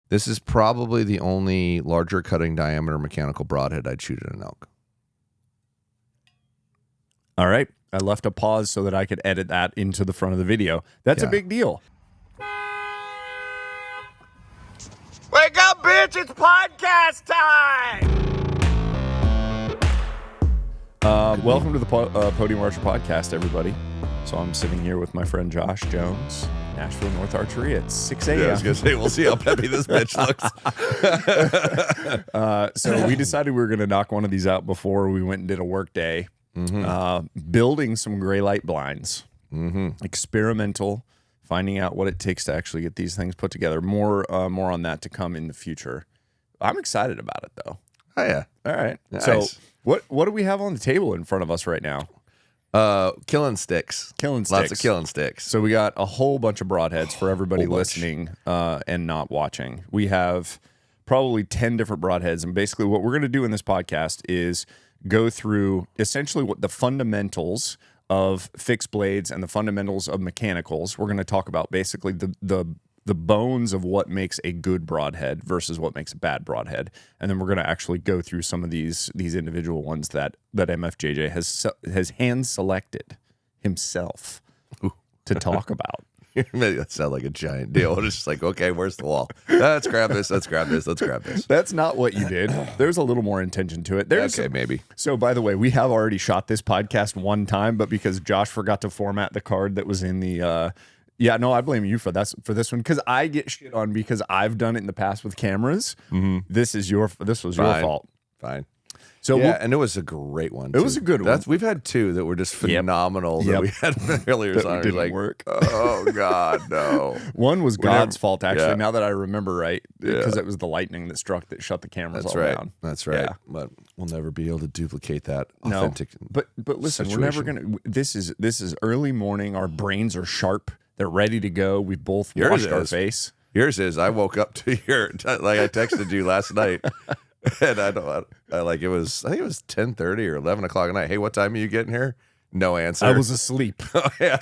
This is probably the only larger cutting diameter mechanical broadhead I'd shoot at an elk. All right. I left a pause so that I could edit that into the front of the video. That's a big deal. Wake up, bitch! It's podcast time! Welcome to the Podium Archer Podcast, everybody. So I'm sitting here with my friend Josh Jones, Nashville North Archery at 6 a.m. Yeah, I was going to say, we'll see how peppy this bitch looks. So we decided we were going to knock one of these out before we went and did a work day. Building some gray light blinds. Experimental, finding out what it takes to actually get these things put together. More on that to come in the future. I'm excited about it, though. Oh, yeah. All right. Nice. So what do we have on the table in front of us right now? Killing sticks. Killing sticks. Lots of killing sticks. So we got a whole bunch of broadheads for everybody listening and not watching. We have probably 10 different broadheads. And basically what we're going to do in this podcast is go through essentially what the fundamentals of fixed blades and the fundamentals of mechanicals. We're going to talk about basically the bones of what makes a good broadhead versus what makes a bad broadhead. And then we're going to actually go through some of these individual ones that MFJJ has hand selected himself to talk about. Maybe that sounds like a giant deal. It's just like, okay, where's the wall? Let's grab this. Let's grab this. Let's grab this. That's not what you did. There's a little more intention to it. Okay, maybe. So, by the way, we have already shot this podcast one time, but because Josh forgot to format the card that was in the yeah, no, I blame you for this one because I get shit on because I've done it in the past with cameras. This was your fault. Fine. So yeah, and it was a great one. It was a good one. We've had two that were just phenomenal that we had earlier. That didn't work. Oh God, no. One was God's fault, actually. Yeah. Now that I remember right, because it was the lightning that struck that shut the cameras That's all right. down. That's right. Yeah. But we'll never be able to duplicate that authentic. No. But listen, we're never gonna. This is early morning. Our brains are sharp. They're ready to go. We both washed our face. Yours is. I woke up to your like I texted you last night. And I think it was 10:30 or 11 o'clock at night. Hey, what time are you getting here? No answer. I was asleep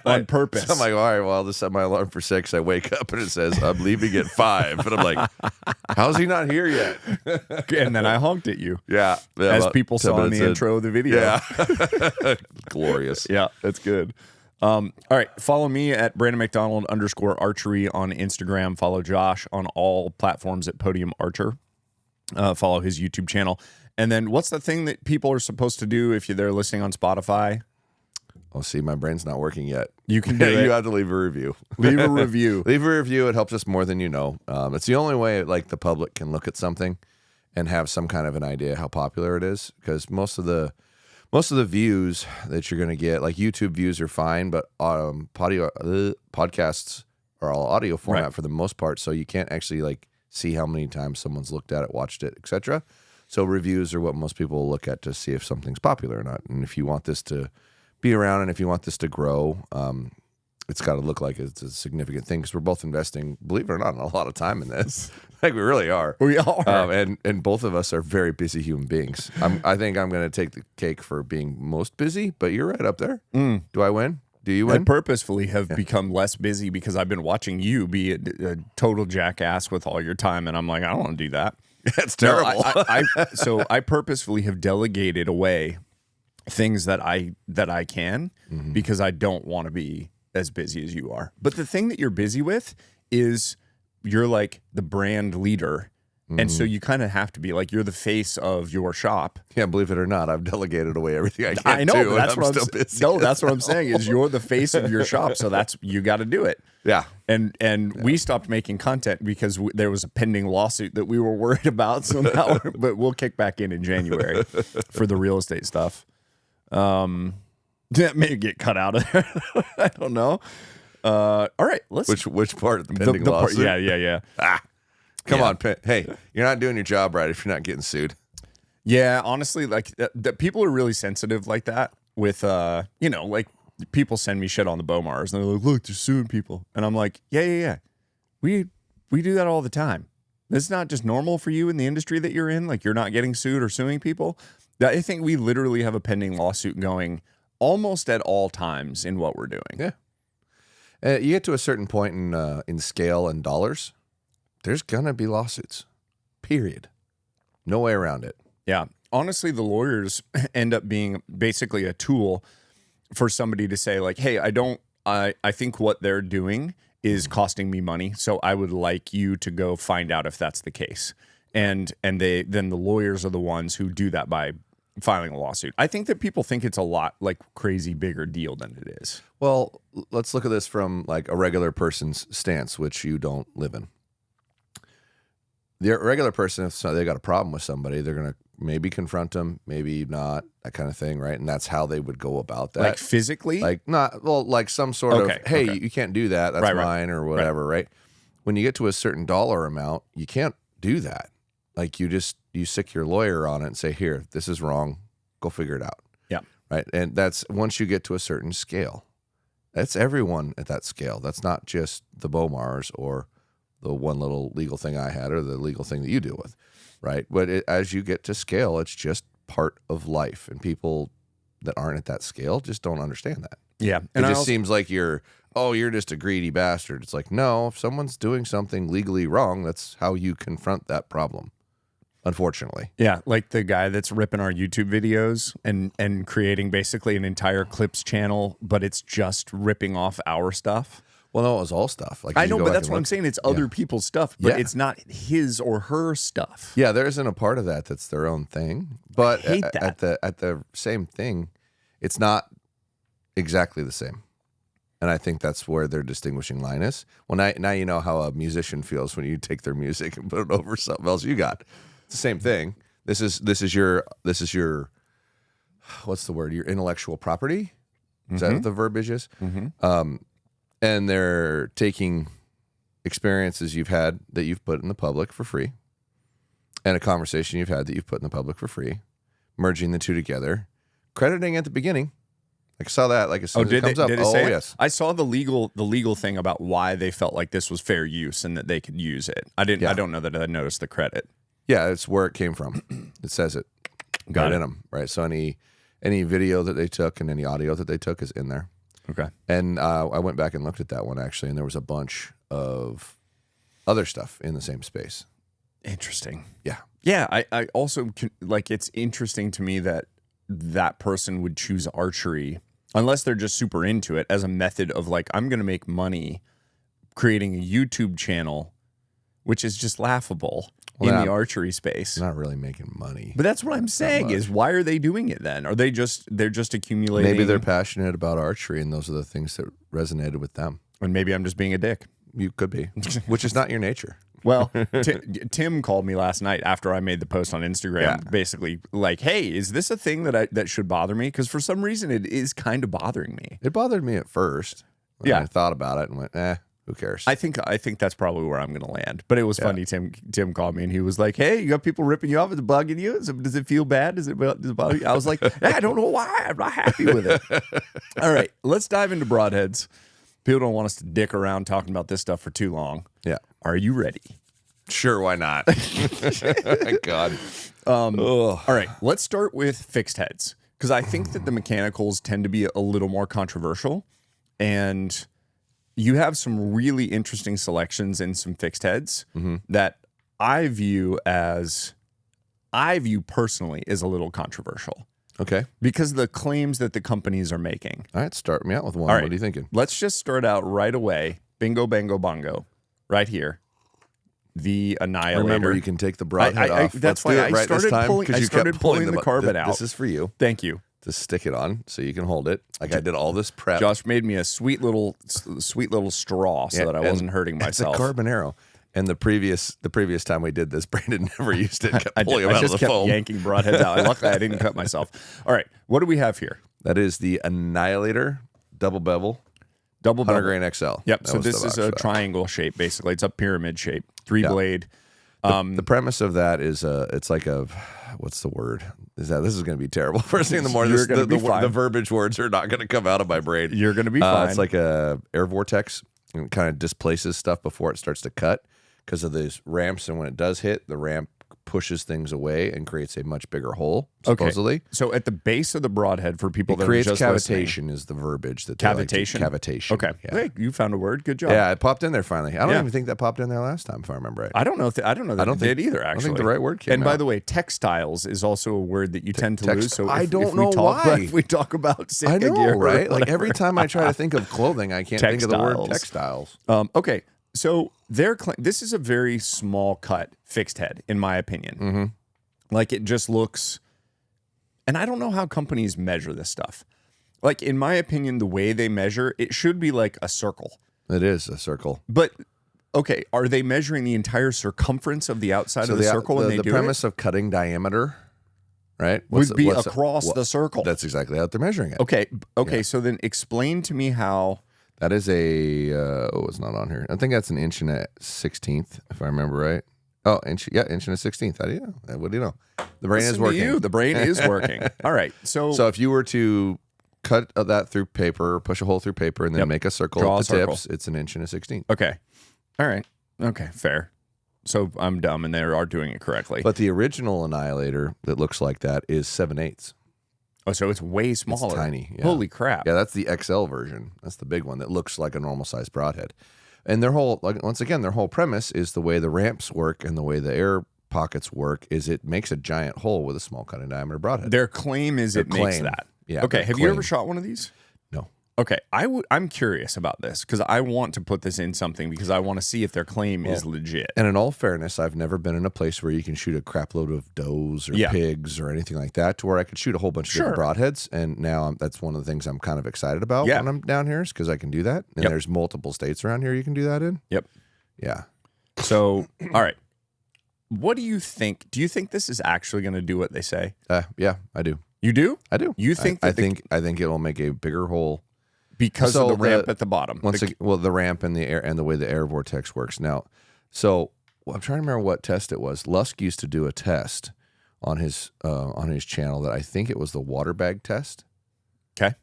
on purpose. So I'm like, all right, well, I'll just set my alarm for 6. I wake up and it says, I'm leaving at 5. And I'm like, how's he not here yet? And then I honked at you. Yeah. As people saw in the intro of the video. Yeah. Glorious. Yeah, that's good. All right. Follow me at Brandon McDonald _archery on Instagram. Follow Josh on all platforms at Podium Archer. Follow his YouTube channel. And then what's the thing that people are supposed to do if they're listening on Spotify? Oh, see, my brain's not working yet. You can do it. You have to leave a review. Leave a review. Leave a review. It helps us more than you know. It's the only way like the public can look at something and have some kind of an idea how popular it is. Because most of the views that you're going to get, like YouTube views are fine, but podcasts are all audio format for the most part. So you can't actually like see how many times someone's looked at it, watched it, etc. So reviews are what most people will look at to see if something's popular or not. And if you want this to be around and if you want this to grow, it's got to look like it's a significant thing because we're both investing, believe it or not, a lot of time in this. Like we really are. We are. And both of us are very busy human beings. I think I'm going to take the cake for being most busy, but you're right up there. Do I win? Do you win? I purposefully have become less busy because I've been watching you be a total jackass with all your time, and I'm like, I don't want to do that. That's terrible. So I purposefully have delegated away things that I can because I don't want to be as busy as you are. But the thing that you're busy with is you're like the brand leader. And so you kind of have to be like, you're the face of your shop. Yeah, believe it or not, I've delegated away everything I can. I know, too, but that's what still busy. No, that's what I'm saying is you're the face of your shop. So you got to do it. Yeah. And we stopped making content because there was a pending lawsuit that we were worried about. So now, but we'll kick back in January for the real estate stuff. That may get cut out of there. I don't know. All right, which part of the pending lawsuit? Yeah. Come on, hey, you're not doing your job right if you're not getting sued. Yeah, honestly, like people are really sensitive like that with, like people send me shit on the Bomars and they're like, look, they're suing people. And I'm like, yeah. We do that all the time. It's not just normal for you in the industry that you're in. Like you're not getting sued or suing people. I think we literally have a pending lawsuit going almost at all times in what we're doing. Yeah. You get to a certain point in scale and dollars there's going to be lawsuits, period. No way around it. Yeah. Honestly, the lawyers end up being basically a tool for somebody to say like, hey, I think what they're doing is costing me money. So I would like you to go find out if that's the case. And then the lawyers are the ones who do that by filing a lawsuit. I think that people think it's a lot like crazy bigger deal than it is. Well, let's look at this from like a regular person's stance, which you don't live in. The regular person, if they got a problem with somebody, they're going to maybe confront them, maybe not, that kind of thing, right? And that's how they would go about that. Like physically? Like not, well, like some sort of, hey, you can't do that. That's mine or whatever, right? When you get to a certain dollar amount, you can't do that. Like you sick your lawyer on it and say, here, this is wrong. Go figure it out. Yeah. Right. And that's once you get to a certain scale. That's everyone at that scale. That's not just the Bomars or the one little legal thing I had or the legal thing that you deal with. Right. But as you get to scale, it's just part of life. And people that aren't at that scale just don't understand that. Yeah. And it just seems like you're just a greedy bastard. It's like, no, if someone's doing something legally wrong, that's how you confront that problem. Unfortunately. Yeah, like the guy that's ripping our YouTube videos and creating basically an entire clips channel, but it's just ripping off our stuff. Well, no, it was all stuff. Like I know, but that's what I'm saying. It's other people's stuff, but it's not his or her stuff. Yeah, there isn't a part of that that's their own thing. But I hate that. At the same thing, it's not exactly the same. And I think that's where their distinguishing line is. Well, now you know how a musician feels when you take their music and put it over something else you got. It's the same thing. This is your what's the word? Your intellectual property. Is that what the verbiage is? Mm-hmm. And they're taking experiences you've had that you've put in the public for free, and a conversation you've had that you've put in the public for free, merging the two together, crediting at the beginning. Like I saw that, like as soon as it comes up. Yes. I saw the legal thing about why they felt like this was fair use and that they could use it. I don't know that I noticed the credit. Yeah, it's where it came from. It says it. Got it in them, right? So any video that they took and any audio that they took is in there. Okay. And I went back and looked at that one actually, and there was a bunch of other stuff in the same space. Interesting. Yeah. Yeah. I also like, it's interesting to me that person would choose archery unless they're just super into it as a method of like, I'm going to make money creating a YouTube channel, which is just laughable in the archery space. Not really making money. But that's what I'm saying is, why are they doing it then? Are they're just accumulating? Maybe they're passionate about archery and those are the things that resonated with them. And maybe I'm just being a dick. You could be, which is not your nature. Well, Tim called me last night after I made the post on Instagram, basically like, hey, is this a thing that should bother me? Because for some reason it is kind of bothering me. It bothered me at first. I thought about it and went, who cares? I think that's probably where I'm going to land. But it was funny. Tim called me and he was like, "Hey, you got people ripping you off. Is it bugging you? Does it feel bad? Does it bother you?" I was like, I don't know why. I'm not happy with it. All right, let's dive into broadheads. People don't want us to dick around talking about this stuff for too long. Yeah. Are you ready? Sure, why not? Thank God. All right, let's start with fixed heads because I think that the mechanicals tend to be a little more controversial, and you have some really interesting selections in some fixed heads that I view personally as a little controversial. Okay. Because the claims that the companies are making. All right, start me out with one. All right. What are you thinking? Let's just start out right away. Bingo, bango, bongo. Right here. The Annihilator. Remember, you can take the broadhead off. That's why I started pulling the carbon out. This is for you. Thank you. To stick it on so you can hold it. Like I did all this prep. Josh made me a sweet little straw so that I wasn't hurting myself. It's a carbon arrow. And the previous time we did this, Brandon never used it. Kept pulling them out of the foam. I just kept yanking broadheads out. Luckily, I didn't cut myself. All right, what do we have here? That is the Annihilator double bevel. 100 grain XL. Yep. So this is a triangle shape, basically. It's a pyramid shape, 3-blade. The premise of that is it's like a, what's the word? This is going to be terrible. First thing in the morning, the verbiage words are not going to come out of my brain. You're going to be fine. It's like a air vortex. And kind of displaces stuff before it starts to cut because of these ramps. And when it does hit, the ramp pushes things away and creates a much bigger hole, supposedly. Okay. So at the base of the broadhead, for people that creates are just cavitation is the verbiage that they cavitation. Like cavitation. Okay. Yeah. Hey, you found a word. Good job. Yeah, it popped in there finally. I don't even think that popped in there last time, if I remember right. I don't know. I don't know that it did either. Actually, I don't think the right word came And out. by the way, textiles is also a word that you tend to lose. So I don't know why. If we talk about Sitka I know, gear, right? Like every time I try to think of clothing, I can't think of the word Textiles. textiles. Okay. So this is a very small cut fixed head, in my opinion. Mm-hmm. Like it just looks, and I don't know how companies measure this stuff. Like in my opinion, the way they measure, it should be like a circle. It is a circle. But okay, are they measuring the entire circumference of the outside of the circle when they do it? The premise of cutting diameter, right, would be across the circle. That's exactly how they're measuring it. Okay. So then explain to me how. That is it's not on here. I think that's an inch and a 16th, if I remember right. Oh, inch and a 16th. How do you know? What do you know? The brain is working. The brain is working. All right. So if you were to cut that through paper, push a hole through paper, and then make a circle Draw at the a circle. tips, it's an inch and a 16th. Okay. All right. Okay. Fair. So I'm dumb, and they are doing it correctly. But the original Annihilator that looks like that is 7/8. Oh, so it's way smaller. It's tiny. Yeah. Holy crap. Yeah, that's the XL version. That's the big one that looks like a normal sized broadhead. And their whole, once again, their whole premise is the way the ramps work and the way the air pockets work is it makes a giant hole with a small cutting diameter broadhead. Their claim is it makes that. Yeah. Okay. Have you ever shot one of these? No. Okay. I'm curious about this because I want to put this in something because I want to see if their claim is legit. And in all fairness, I've never been in a place where you can shoot a crap load of does or pigs or anything like that to where I could shoot a whole bunch of different broadheads. And now that's one of the things I'm kind of excited about when I'm down here is because I can do that. And there's multiple states around here you can do that in. Yep. Yeah. So, all right. What do you think? Do you think this is actually going to do what they say? Yeah, I do. You do? I do. You think I think it'll make a bigger hole. Because of the ramp at the bottom. The ramp and the air and the way the air vortex works. Now, I'm trying to remember what test it was. Lusk used to do a test on his channel that I think it was the water bag test. Okay.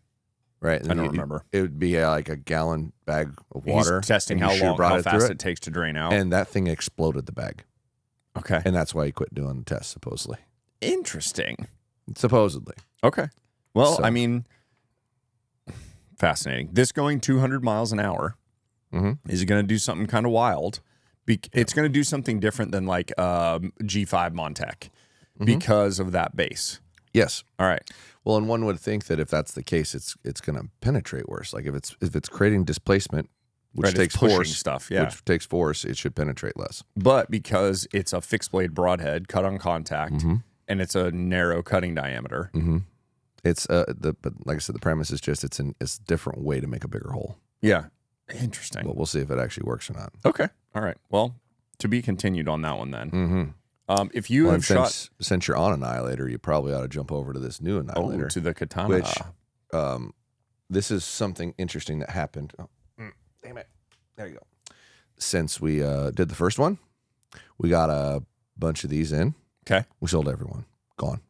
Right. And I don't remember. It would be like a gallon bag of water. He's testing how fast it takes to drain out. And that thing exploded the bag. Okay. And that's why he quit doing the test, supposedly. Interesting. Supposedly. Okay. Well, I mean, fascinating. This going 200 miles an hour, is it going to do something kind of wild? It's going to do something different than like G5 Montec because of that base. Yes. All right. Well, and one would think that if that's the case, it's going to penetrate worse. Like if it's creating displacement, which takes force, which takes force, it should penetrate less. But because it's a fixed blade broadhead cut on contact, and it's a narrow cutting diameter. It's but like I said, the premise is just it's a different way to make a bigger hole. Yeah, interesting. But we'll see if it actually works or not. Okay, all right. Well, to be continued on that one then. If you have shot, since you're on Annihilator, you probably ought to jump over to this new Annihilator to the Katana. Which, this is something interesting that happened. Oh, damn it! There you go. Since we did the first one, we got a bunch of these in. Okay, we sold everyone. Gone.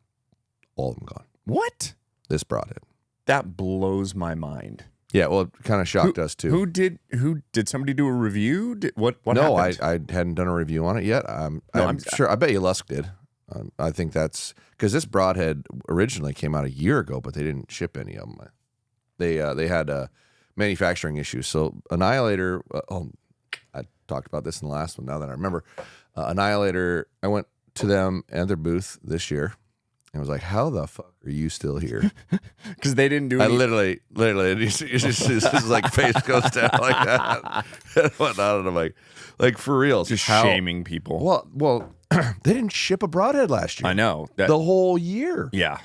All of them gone. What? This broadhead. That blows my mind. Yeah, well, it kind of shocked us too. Who did somebody do a review? What no, happened? I hadn't done a review on it yet. I'm sure. I bet you Lusk did. I think that's because this broadhead originally came out a year ago, but they didn't ship any of them. They had manufacturing issues. So Annihilator. I talked about this in the last one. Now that I remember, Annihilator. I went to them and their booth this year. I was like, "How the fuck are you still here?" Because they didn't do. I literally, his like face goes down like that, and whatnot, and I'm like for real, just shaming people. Well, they didn't ship a broadhead last year. I know the whole year. Yeah,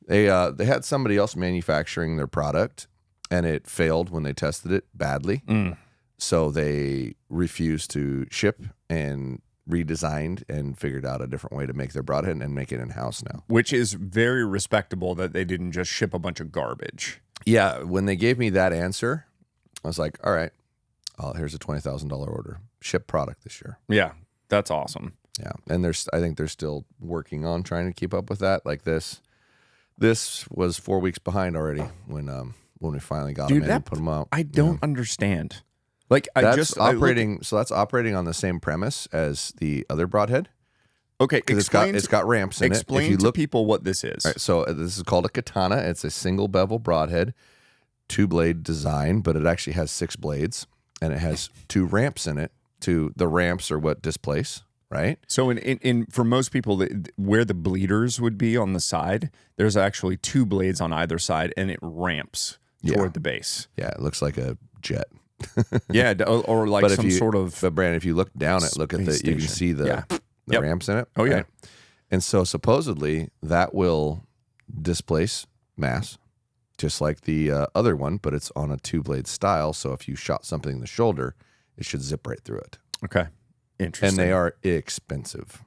they had somebody else manufacturing their product, and it failed when they tested it badly. So they refused to ship and redesigned and figured out a different way to make their broadhead and make it in-house now. Which is very respectable that they didn't just ship a bunch of garbage. Yeah, when they gave me that answer, I was like, all right, here's a $20,000 order. Ship product this year. Yeah, that's awesome. Yeah, and I think they're still working on trying to keep up with that. Like this was 4 weeks behind already when we finally got them in and put them out. I don't understand. Like that's operating on the same premise as the other broadhead. Okay, because it's got ramps in it. Explain to people what this is. All right, so this is called a Katana. It's a single bevel broadhead, 2-blade design, but it actually has 6 blades, and it has 2 ramps in it. The ramps are what displace, right? So in for most people, where the bleeders would be on the side, there's actually 2 blades on either side, and it ramps toward the base. Yeah, it looks like a jet. Yeah, or like But sort of. But Brandon, if you look down it, look at the, you can see the ramps in it. Oh yeah. Right? And so supposedly that will displace mass, just like the other one, but it's on a 2-blade style. So if you shot something in the shoulder, it should zip right through it. Okay, interesting. And they are expensive.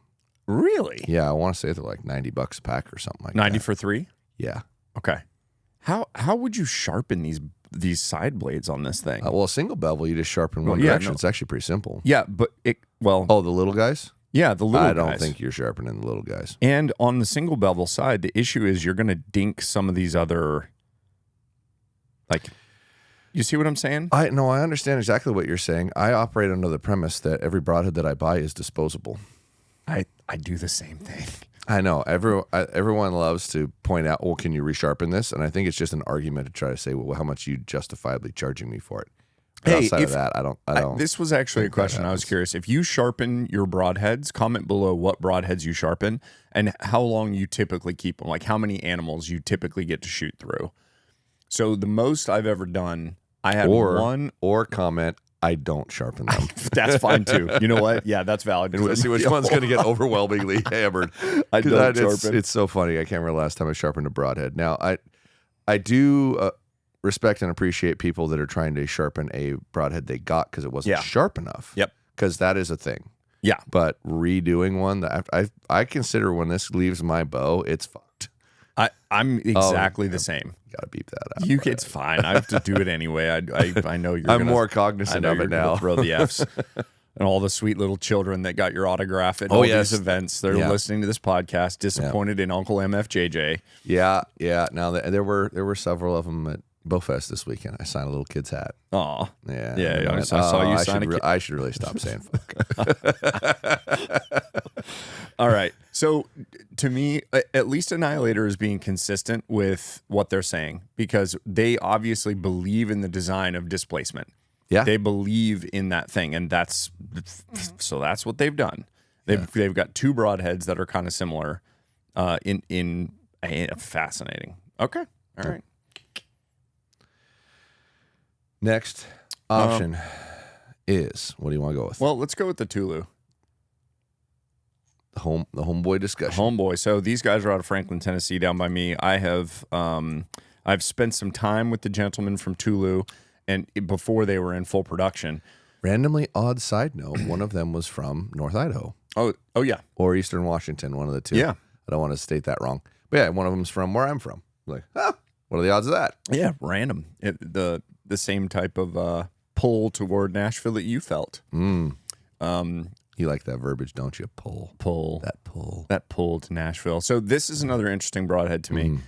Really? Yeah, I want to say they're like $90 a pack or something like 90 that. for 3? Yeah. Okay. How would you sharpen these side blades on this thing? Well, a single bevel, you just sharpen one direction. It's actually pretty simple. Yeah, but Oh, the little guys? Yeah, the little guys. I don't think you're sharpening the little guys. And on the single bevel side, the issue is you're going to dink some of these other, like, you see what I'm saying? I understand exactly what you're saying. I operate under the premise that every broadhead that I buy is disposable. I do the same thing. I know. Everyone loves to point out, well, can you resharpen this? And I think it's just an argument to try to say, well, how much are you justifiably charging me for it? But outside of that, I don't. This was actually a question I was curious. If you sharpen your broadheads, comment below what broadheads you sharpen and how long you typically keep them, like how many animals you typically get to shoot through. So the most I've ever done, I had one. Or comment, I don't sharpen them. That's fine too. You know what? Yeah, that's valid. And let's see which one's going to get overwhelmingly hammered. I don't sharpen. It's so funny. I can't remember the last time I sharpened a broadhead. Now, I do respect and appreciate people that are trying to sharpen a broadhead they got because it wasn't sharp enough. Yep. Because that is a thing. Yeah. But redoing one, that I consider when this leaves my bow, it's fucked. I'm exactly the same. You gotta beep that out. It's fine. I have to do it anyway. I know you're. I'm more cognizant of it now. Throw the Fs. And all the sweet little children that got your autograph at all these events. They're listening to this podcast, disappointed in Uncle MFJJ. Yeah. Now there were several of them at Bowfest this weekend. I signed a little kid's hat. Aw. Yeah. I saw you sign a kid. I should really stop saying fuck. All right. So to me, at least Annihilator is being consistent with what they're saying because they obviously believe in the design of displacement. Yeah. They believe in that thing, and that's what they've done. They've got 2 broadheads that are kind of similar in fascinating. Okay. All right. Next option is, what do you want to go with? Well, let's go with the Tulu. The homeboy discussion. Homeboy. So these guys are out of Franklin, Tennessee, down by me. I have I've spent some time with the gentlemen from Tulu, and before they were in full production. Randomly odd side note, one of them was from North Idaho. Oh yeah. Or Eastern Washington, one of the two. Yeah. I don't want to state that wrong. But yeah, one of them's from where I'm from. Like, what are the odds of that? Yeah, random. The same type of pull toward Nashville that you felt. You like that verbiage, don't you? Pull. That pull to Nashville. So this is another interesting broadhead to me.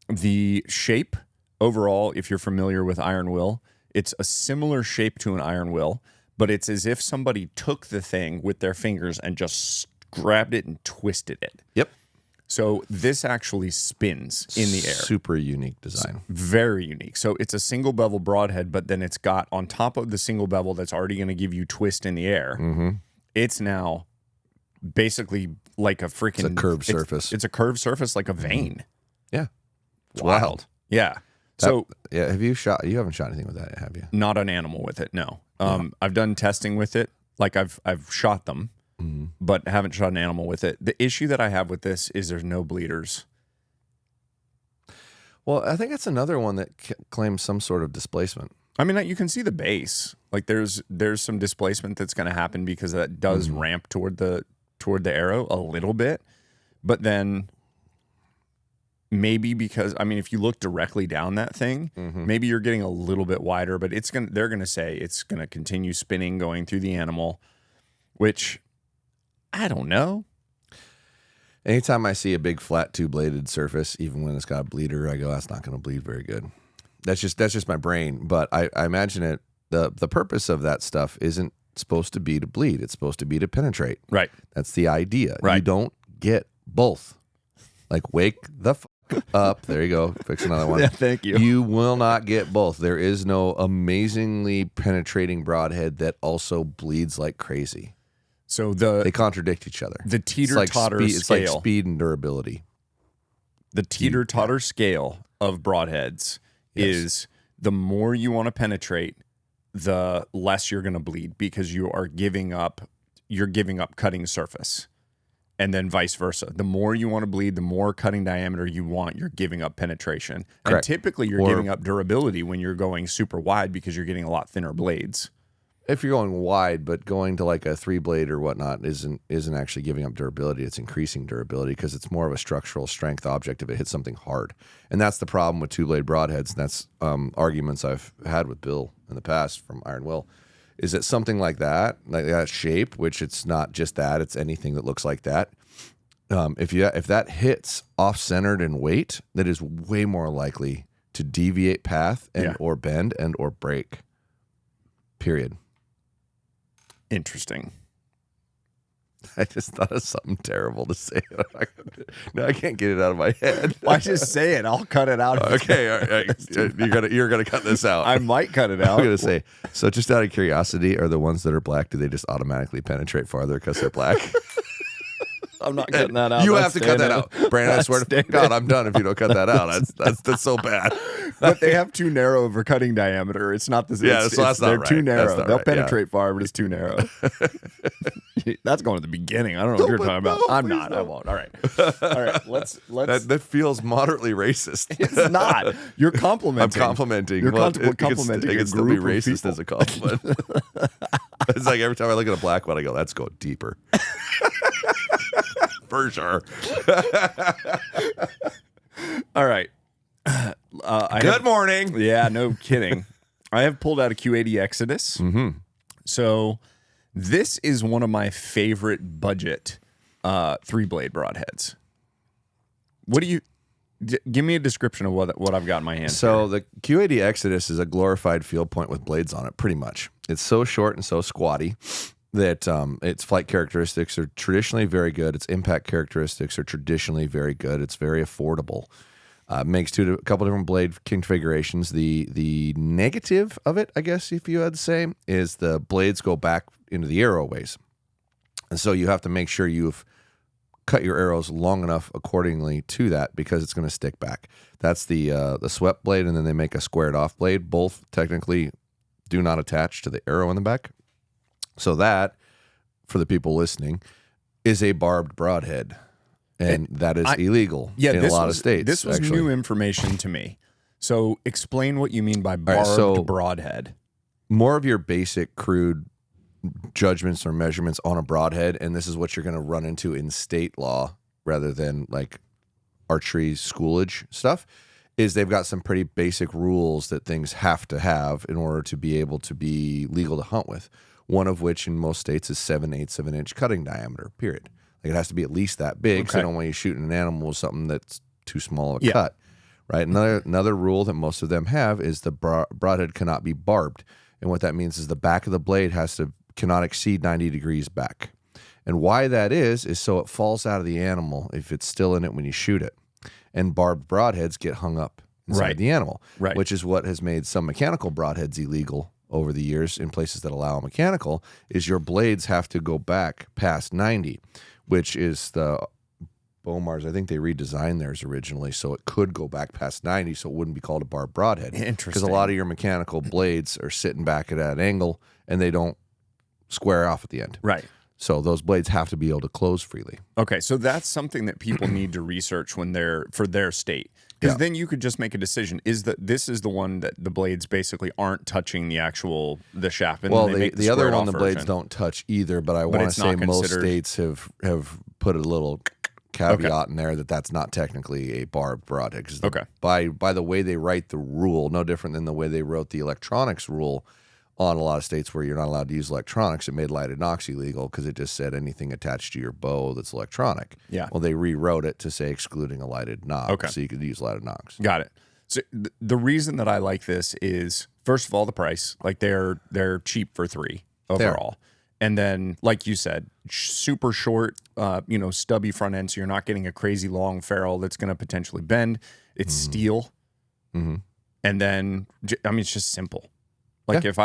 The shape overall, if you're familiar with iron will, it's a similar shape to an iron will, but it's as if somebody took the thing with their fingers and just grabbed it and twisted it. Yep. So this actually spins in the air. Super unique design. Very unique. So it's a single bevel broadhead, but then it's got on top of the single bevel that's already going to give you twist in the air. It's now basically like a freaking... It's a curved surface. It's a curved surface like a vein. Yeah. It's wild. Yeah. You haven't shot anything with that, have you? Not an animal with it, no. I've done testing with it. Like I've shot them, but haven't shot an animal with it. The issue that I have with this is there's no bleeders. Well, I think that's another one that claims some sort of displacement. I mean, you can see the base. Like there's some displacement that's going to happen because that does ramp toward the arrow a little bit, but then maybe because if you look directly down that thing, maybe you're getting a little bit wider, but they're going to say it's going to continue spinning going through the animal, which I don't know. Anytime I see a big flat 2-bladed surface, even when it's got a bleeder, I go, that's not going to bleed very good. That's just my brain. But I imagine it. The purpose of that stuff isn't supposed to be to bleed. It's supposed to be to penetrate. Right. That's the idea. Right. You don't get both. Like, wake the up. There you go. Fix another one. Yeah, thank you. You will not get both. There is no amazingly penetrating broadhead that also bleeds like crazy. So they contradict each other. The teeter-totter scale. It's like speed and durability. The teeter-totter scale of broadheads is the more you want to penetrate, the less you're going to bleed because you're giving up cutting surface. And then vice versa. The more you want to bleed, the more cutting diameter you want, you're giving up penetration. Correct. And typically you're giving up durability when you're going super wide because you're getting a lot thinner blades. If you're going wide, but going to like a 3-blade or whatnot isn't actually giving up durability. It's increasing durability because it's more of a structural strength object if it hits something hard. And that's the problem with 2-blade broadheads. And that's arguments I've had with Bill in the past from Iron Will, is that something like that shape, which it's not just that, it's anything that looks like that. If that hits off-centered in weight, that is way more likely to deviate path and or bend and or break. Period. Interesting. I just thought of something terrible to say. No, I can't get it out of my head. Why just say it? I'll cut it out. Okay, all right. You're gonna cut this out. I might cut it out. I'm gonna say. So, just out of curiosity, are the ones that are black? Do they just automatically penetrate farther because they're black? I'm not cutting that out. You have to cut that out, Brandon. I swear to God, I'm done if you don't cut that out. That's so bad. But they have too narrow of a cutting diameter. It's not the same. Yeah, so that's not they're right. too narrow. Not They'll right, penetrate far, but it's too narrow. That's going at the beginning. I don't know what you're talking about. I'm not. I won't. All right. All right. Let's. That feels moderately racist. It's not. You're complimenting. I'm complimenting. You're It complimenting. can still be racist as a compliment. It's like every time I look at a black one, I go, "Let's go deeper." For sure. All right. Good morning. Yeah, no kidding. I have pulled out a QAD Exodus. Mm-hmm. So this is one of my favorite budget 3-blade broadheads. What do you... give me a description of what I've got in my hand. So the QAD Exodus is a glorified field point with blades on it, pretty much. It's so short and so squatty that its flight characteristics are traditionally very good. Its impact characteristics are traditionally very good. It's very affordable. Makes a couple different blade configurations. The negative of it, I guess, if you had to say, is the blades go back into the arrow ways. And so you have to make sure you've cut your arrows long enough accordingly to that because it's going to stick back. That's the swept blade, and then they make a squared off blade. Both technically do not attach to the arrow in the back. So that, for the people listening, is a barbed broadhead. And that is illegal in a lot of states. This was new information to me. So explain what you mean by barbed broadhead. More of your basic crude judgments or measurements on a broadhead, and this is what you're going to run into in state law rather than like archery schoolage stuff, is they've got some pretty basic rules that things have to have in order to be able to be legal to hunt with. One of which in most states is 7/8 of an inch cutting diameter, period. Like it has to be at least that big, so I don't want you shooting an animal with something that's too small of a cut, right? Another rule that most of them have is the broadhead cannot be barbed, and what that means is the back of the blade cannot exceed 90 degrees back. And why that is so it falls out of the animal if it's still in it when you shoot it. And barbed broadheads get hung up inside the animal, which is what has made some mechanical broadheads illegal over the years in places that allow mechanical, is your blades have to go back past 90, which is the Bomars. I think they redesigned theirs originally so it could go back past 90 so it wouldn't be called a barbed broadhead. Interesting. Because a lot of your mechanical blades are sitting back at that angle and they don't square off at the end. Right. So those blades have to be able to close freely. Okay, so that's something that people need to research when for their state. Because then you could just make a decision. This is the one that the blades basically aren't touching the shaft? And well, the the other one, the blades don't touch either, but I want to say most states have put a little caveat in there that's not technically a barbed broadhead. By the way they write the rule, no different than the way they wrote the electronics rule on a lot of states where you're not allowed to use electronics, it made lighted nocks illegal because it just said anything attached to your bow that's electronic. Yeah. Well, they rewrote it to say excluding a lighted nock, so you could use lighted nocks. Got it. So the reason that I like this is, first of all, the price. Like they're cheap for 3 overall. And then, like you said, super short, stubby front end, so you're not getting a crazy long ferrule that's going to potentially bend. It's steel. Mm-hmm. And then, it's just simple. Like if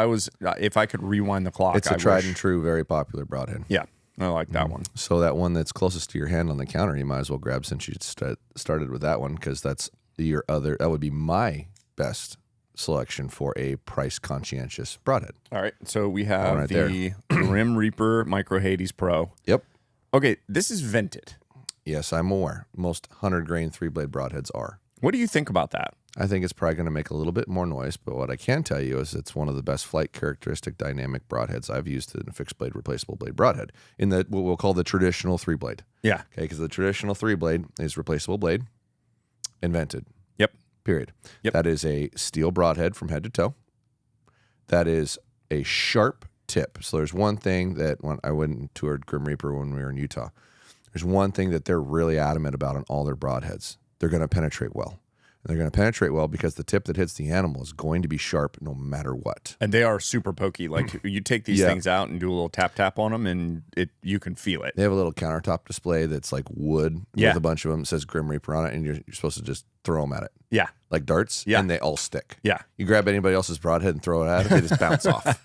I could rewind the clock, it's a tried and true, very popular broadhead. Yeah, I like that one. So that one that's closest to your hand on the counter, you might as well grab since you started with that one, because that would be my best selection for a price conscientious broadhead. All right, so we have right the Rim Reaper Micro Hades Pro. Yep. Okay, this is vented. Yes, I'm aware. Most 100 grain 3-blade broadheads are. What do you think about that? I think it's probably going to make a little bit more noise, but what I can tell you is it's one of the best flight characteristic dynamic broadheads I've used in a fixed blade, replaceable blade broadhead in what we'll call the traditional 3-blade. Yeah. Okay, because the traditional 3-blade is replaceable blade, invented. Yep. Period. Yep. That is a steel broadhead from head to toe. That is a sharp tip. So there's one thing that when I went and toured Grim Reaper when we were in Utah, there's one thing that they're really adamant about on all their broadheads. They're going to penetrate well. And they're going to penetrate well because the tip that hits the animal is going to be sharp no matter what. And they are super pokey. Like you take these things out and do a little tap on them, and you can feel it. They have a little countertop display that's like wood with a bunch of them. It says Grim Reaper on it, and you're supposed to just throw them at it. Yeah. Like darts, and they all stick. Yeah. You grab anybody else's broadhead and throw it at it, they just bounce off.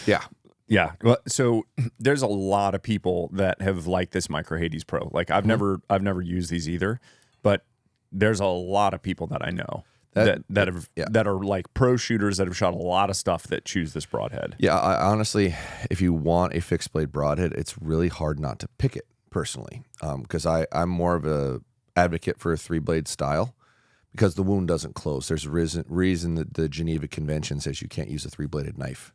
Yeah. Yeah. Well, so there's a lot of people that have liked this Micro Hades Pro. Like I've never used these either, but there's a lot of people that I know that are like pro shooters that have shot a lot of stuff that choose this broadhead. Yeah, I honestly, if you want a fixed blade broadhead, it's really hard not to pick it personally, because I'm more of a advocate for a 3-blade style because the wound doesn't close. There's a reason that the Geneva Convention says you can't use a 3-bladed knife.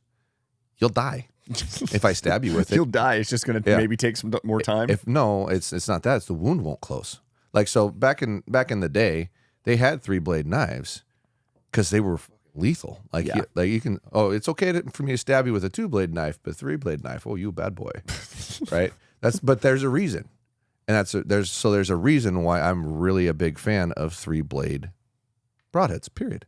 You'll die if I stab you with it. You'll die. It's just going to maybe take some more time. It's not that. It's the wound won't close. Like, so back in the day, they had 3-blade knives because they were lethal. Like, you can. Oh, it's okay for me to stab you with a 2-blade knife, but 3-blade knife. Oh, you bad boy, right? But there's a reason, and there's a reason why I'm really a big fan of 3-blade broadheads. Period.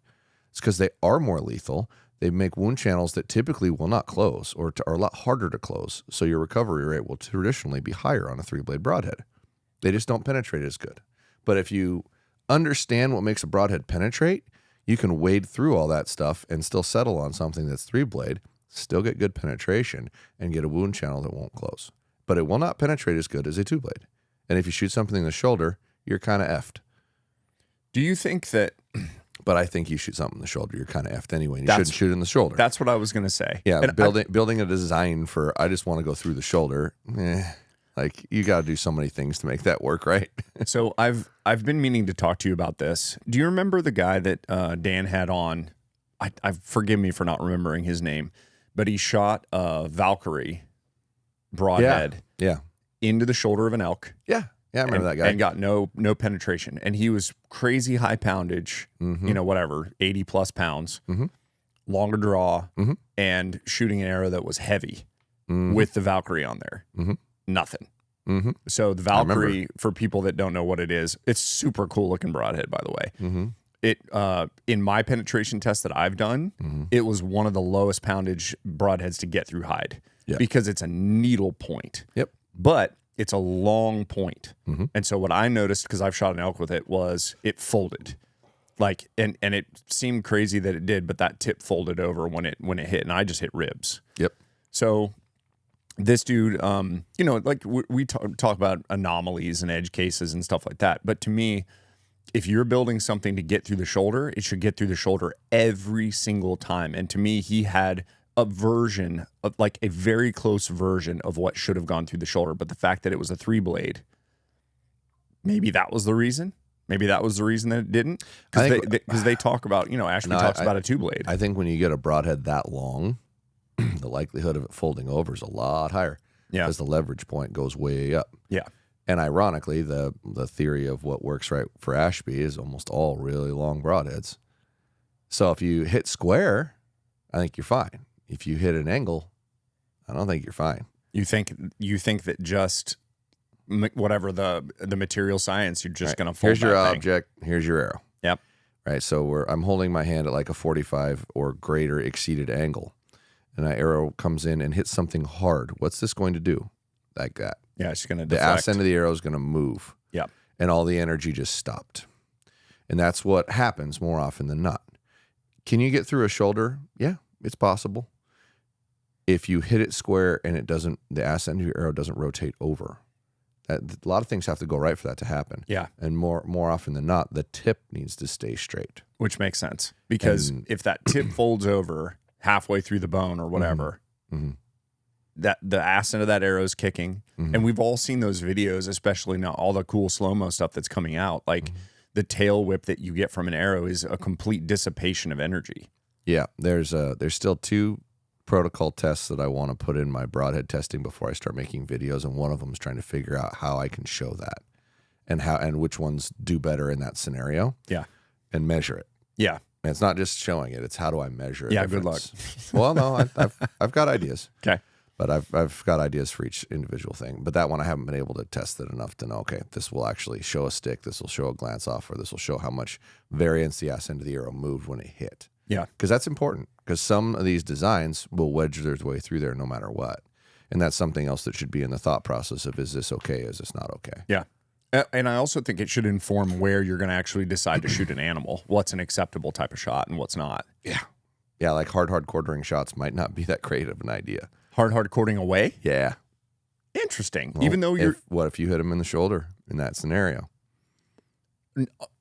It's because they are more lethal. They make wound channels that typically will not close or are a lot harder to close. So your recovery rate will traditionally be higher on a 3-blade broadhead. They just don't penetrate as good. But if you understand what makes a broadhead penetrate, you can wade through all that stuff and still settle on something that's 3-blade, still get good penetration, and get a wound channel that won't close. But it will not penetrate as good as a 2-blade. And if you shoot something in the shoulder, you're kind of effed. Do you think that... But I think you shoot something in the shoulder, you're kind of effed anyway. And you shouldn't shoot in the shoulder. That's what I was going to say. Yeah, and building a design for, I just want to go through the shoulder, like, you got to do so many things to make that work, right? So I've been meaning to talk to you about this. Do you remember the guy that Dan had on? I forgive me for not remembering his name, but he shot a Valkyrie broadhead into the shoulder of an elk. Yeah, I remember that guy. And got no penetration. And he was crazy high poundage, 80 plus pounds, longer draw, and shooting an arrow that was heavy with the Valkyrie on there. Nothing. So the Valkyrie, for people that don't know what it is, it's super cool looking broadhead, by the way. It in my penetration test that I've done, it was one of the lowest poundage broadheads to get through hide because it's a needle point. Yep. But it's a long point. And so what I noticed, because I've shot an elk with it, was it folded. Like, and it seemed crazy that it did, but that tip folded over when it hit, and I just hit ribs. Yep. So this dude, like we talk about anomalies and edge cases and stuff like that. But to me, if you're building something to get through the shoulder, it should get through the shoulder every single time. And to me, he had a version of, like, a very close version of what should have gone through the shoulder. But the fact that it was a 3-blade, maybe that was the reason. Maybe that was the reason that it didn't. Because they talk about, Ashby talks about a 2-blade. I think when you get a broadhead that long, the likelihood of it folding over is a lot higher. Yeah. Because the leverage point goes way up. Yeah. And ironically, the theory of what works right for Ashby is almost all really long broadheads. So if you hit square, I think you're fine. If you hit an angle, I don't think you're fine. You think that just whatever the material science, you're just going to fold. Here's your that object. Here's your arrow. Yep. Right. So I'm holding my hand at like a 45 or greater exceeded angle. and that arrow comes in and hits something hard, what's this going to do? Like that. Yeah, it's going to The ass end of the arrow is going to move. Yeah. And all the energy just stopped. And that's what happens more often than not. Can you get through a shoulder? Yeah, it's possible. If you hit it square and the ass end of your arrow doesn't rotate over. A lot of things have to go right for that to happen. Yeah. And more often than not, the tip needs to stay straight. Which makes sense. Because if that tip folds over halfway through the bone or whatever, that the ass end of that arrow is kicking. And we've all seen those videos, especially now all the cool slow-mo stuff that's coming out. Like the tail whip that you get from an arrow is a complete dissipation of energy. Yeah. There's still 2 protocol tests that I want to put in my broadhead testing before I start making videos, and one of them is trying to figure out how I can show that and which ones do better in that scenario. Yeah. And measure it. Yeah. And it's not just showing it, it's how do I measure it. Yeah, good luck. Well, no, I've got ideas. Okay. But I've got ideas for each individual thing. But that one I haven't been able to test it enough to know, okay, this will actually show a stick, this will show a glance off, or this will show how much variance the ass end of the arrow moved when it hit. Yeah. Because that's important. Because some of these designs will wedge their way through there no matter what. And that's something else that should be in the thought process of, is this okay? Is this not okay? Yeah. And I also think it should inform where you're going to actually decide to shoot an animal. What's an acceptable type of shot and what's not. Yeah. Yeah, like hard quartering shots might not be that great of an idea. Hard quartering away? Yeah. Interesting. Well, Even though what if you hit him in the shoulder in that scenario?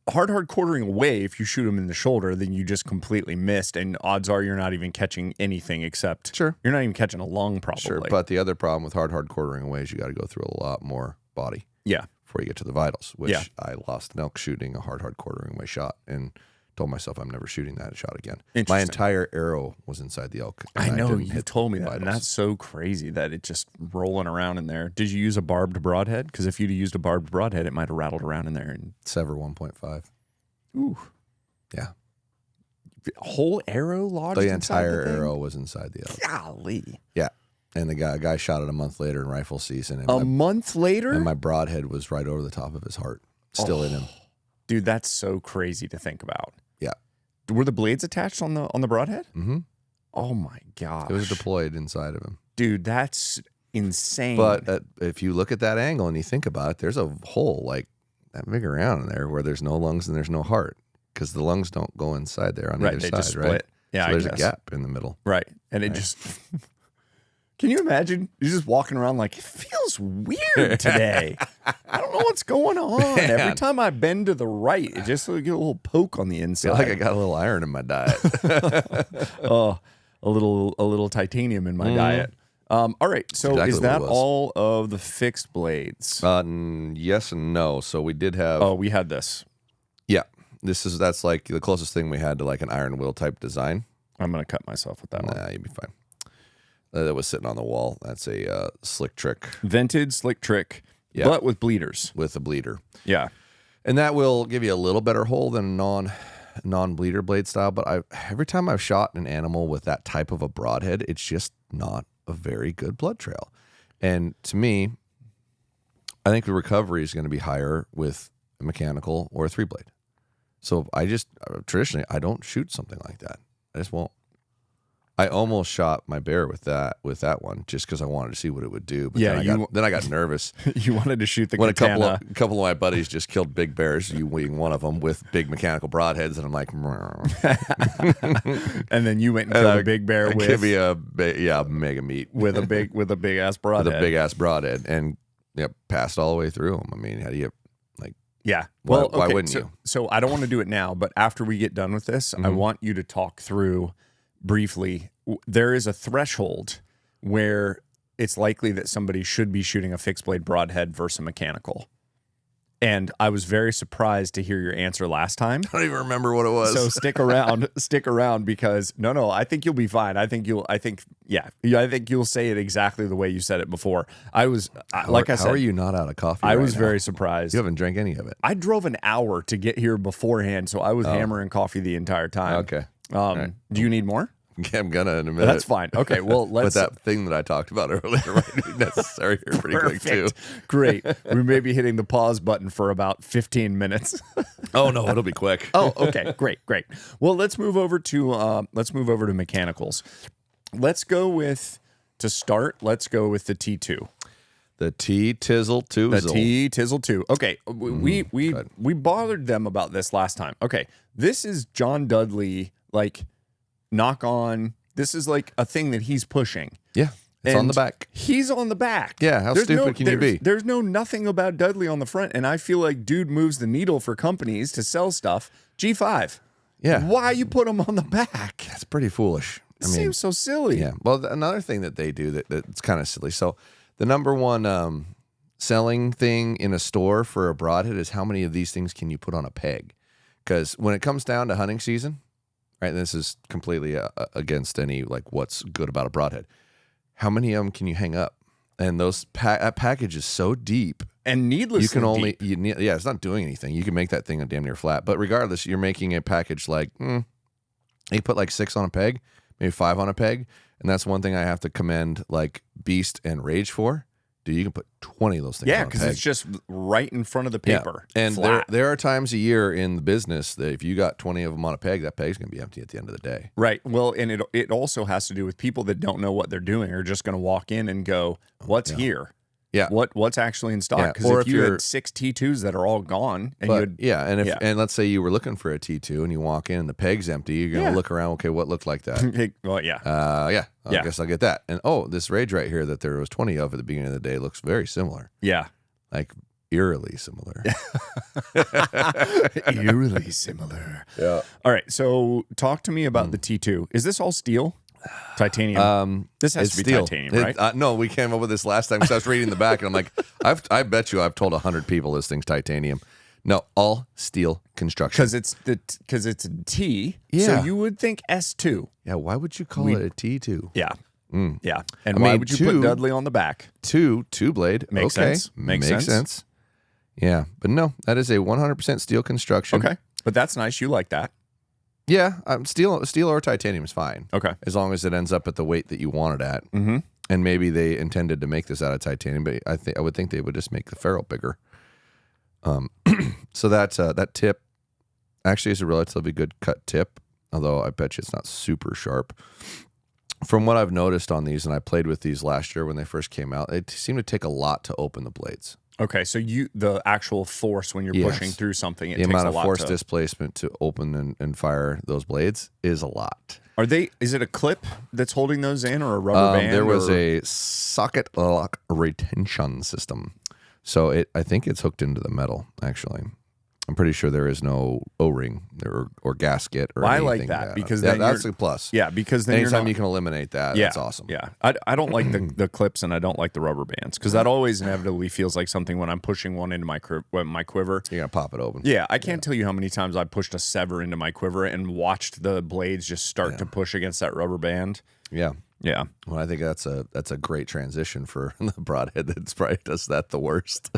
Hard quartering away, if you shoot him in the shoulder, then you just completely missed, and odds are you're not even catching anything except you're not even catching a lung, probably. Sure, but the other problem with hard quartering away is you got to go through a lot more body. Yeah. Before you get to the vitals, which I lost an elk shooting a hard quartering away shot and told myself I'm never shooting that shot again. My entire arrow was inside the elk. I know, you told me that, and that's so crazy that it's just rolling around in there. Did you use a barbed broadhead? Because if you'd used a barbed broadhead, it might have rattled around in there. And Sever 1.5. Ooh. Yeah. Whole arrow lodged the inside entire the thing? arrow was inside the elk. Golly. Yeah. And the guy shot it a month later in rifle season. And a month later? And my broadhead was right over the top of his heart, still in him. Dude, that's so crazy to think about. Yeah. Were the blades attached on the broadhead? Mm-hmm. Oh my gosh. It was deployed inside of him. Dude, that's insane. But if you look at that angle and you think about it, there's a hole like that big around in there where there's no lungs and there's no heart, because the lungs don't go inside there on either side, just right? split. Yeah, so there's a gap in the middle. Right. And it just... Can you imagine? You're just walking around like, it feels weird today. I don't know what's going on. Man. Every time I bend to the right, it just get a little poke on the inside. I feel like I got a little iron in my diet. Oh, a little titanium in my diet. All right. So exactly is that all of the fixed blades? Yes and no. So we did have. Oh, we had this. Yeah, that's like the closest thing we had to like an iron wheel type design. I'm gonna cut myself with that one. Nah, you'd be fine. That was sitting on the wall. That's a slick trick. Vented slick trick, but with bleeders. With a bleeder. Yeah. And that will give you a little better hole than non-bleeder blade style. But every time I've shot an animal with that type of a broadhead, it's just not a very good blood trail. And to me, I think the recovery is going to be higher with a mechanical or a 3-blade. So traditionally, I don't shoot something like that. I just won't. I almost shot my bear with that one just because I wanted to see what it would do. But then I got nervous. You wanted to shoot the when Katana. a couple of my buddies just killed big bears, you being one of them, with big mechanical broadheads, and I'm like, and then you went and killed a big bear with give me a mega meat with a big ass broadhead, with a big ass broadhead, and passed all the way through them. I mean, how do you Yeah. Well, why wouldn't you? So I don't want to do it now, but after we get done with this, I want you to talk through briefly. There is a threshold where it's likely that somebody should be shooting a fixed blade broadhead versus a mechanical. And I was very surprised to hear your answer last time. I don't even remember what it was. So stick around because no, I think you'll be fine. I think you'll say it exactly the way you said it before. How are you not out of coffee? I was very surprised. You haven't drank any of it. I drove an hour to get here beforehand, so I was hammering coffee the entire time. Okay. Right. Do you need more? I'm gonna in a minute. That's fine. Okay, well, let's... But that thing that I talked about earlier might be necessary here pretty quick, too. Great. We may be hitting the pause button for about 15 minutes. Oh, no, it'll be quick. Oh, okay. Great. Well, let's move over to mechanicals. let's go with the T2. The T-Tizzle 2. The T-Tizzle 2. Okay, we bothered them about this last time. Okay, this is John Dudley, like, knock on. This is like a thing that he's pushing. Yeah, it's on the back. He's on the back. Yeah, how stupid can you be? There's nothing about Dudley on the front, and I feel like dude moves the needle for companies to sell stuff. G5. Yeah. Why you put him on the back? That's pretty foolish. It seems so silly. Yeah. Well, another thing that they do that's kind of silly. So the number one selling thing in a store for a broadhead is how many of these things can you put on a peg? Because when it comes down to hunting season, right, and this is completely against any, like, what's good about a broadhead. How many of them can you hang up? And that package is so deep. And needlessly you can only, deep. It's not doing anything. You can make that thing a damn near flat. But regardless, you're making a package like, you put like 6 on a peg, maybe 5 on a peg. And that's one thing I have to commend like Beast and Rage for. Dude, you can put 20 of those things on a peg. Yeah, because it's just right in front of the paper. Yeah. And there are times a year in the business that if you got 20 of them on a peg, that peg's going to be empty at the end of the day. Right. Well, and it also has to do with people that don't know what they're doing are just going to walk in and go, what's here? Yeah. What's actually in stock? Because if you had 6 T2s that are all gone, and and let's say you were looking for a T2 and you walk in and the peg's empty, you're gonna look around. Okay, what looked like that? Well, yeah. I guess I'll get that. And this Rage right here that there was 20 of at the beginning of the day looks very similar. Yeah, like eerily similar. Eerily similar. Yeah. All right. So talk to me about the T2. Is this all steel? Titanium. This has to be steel. titanium, right? No, we came up with this last time because I was reading the back and I'm like, I bet you I've told 100 people this thing's titanium. No, all steel construction. Because it's a T. Yeah. So you would think S2. Yeah. Why would you call it a T2? Yeah. Yeah. And why would you put Dudley on the back? Two blade. Makes sense. Makes sense. Yeah, but no, that is a 100% steel construction. Okay, but that's nice. You like that? Yeah, steel or titanium is fine. Okay, as long as it ends up at the weight that you want it at. Mm-hmm. And maybe they intended to make this out of titanium, but I would think they would just make the ferrule bigger. So that tip actually is a relatively good cut tip, although I bet you it's not super sharp. From what I've noticed on these, and I played with these last year when they first came out, it seemed to take a lot to open the blades. Okay, so the actual force when you're pushing through something, it takes a lot. The amount of force displacement to open and fire those blades is a lot. Is it a clip that's holding those in, or a rubber band? There was a socket lock retention system, so I think it's hooked into the metal. Actually, I'm pretty sure there is no O-ring or gasket or anything. I like that because then that's a plus. Yeah, because then anytime you can eliminate that, that's awesome. Yeah, I don't like the clips and I don't like the rubber bands because that always inevitably feels like something when I'm pushing one into my quiver. You're gonna pop it open. Yeah, I can't tell you how many times I pushed a sever into my quiver and watched the blades just start to push against that rubber band. Yeah. Yeah. Well, I think that's a great transition for the broadhead that probably does that the worst.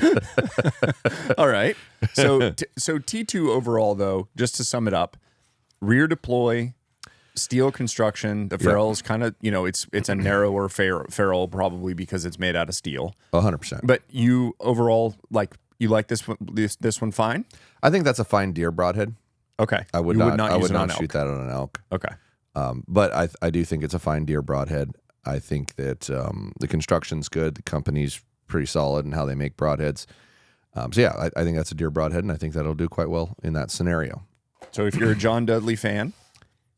All right. So T2 overall, though, just to sum it up, rear deploy, steel construction. The ferrule's kind of, it's a narrower ferrule probably because it's made out of steel. 100%. But you overall like this one fine? I think that's a fine deer broadhead. Okay. I would not shoot that on an elk. Okay. But I do think it's a fine deer broadhead. I think that the construction's good. The company's pretty solid in how they make broadheads. I think that's a deer broadhead, and I think that'll do quite well in that scenario. So if you're a John Dudley fan,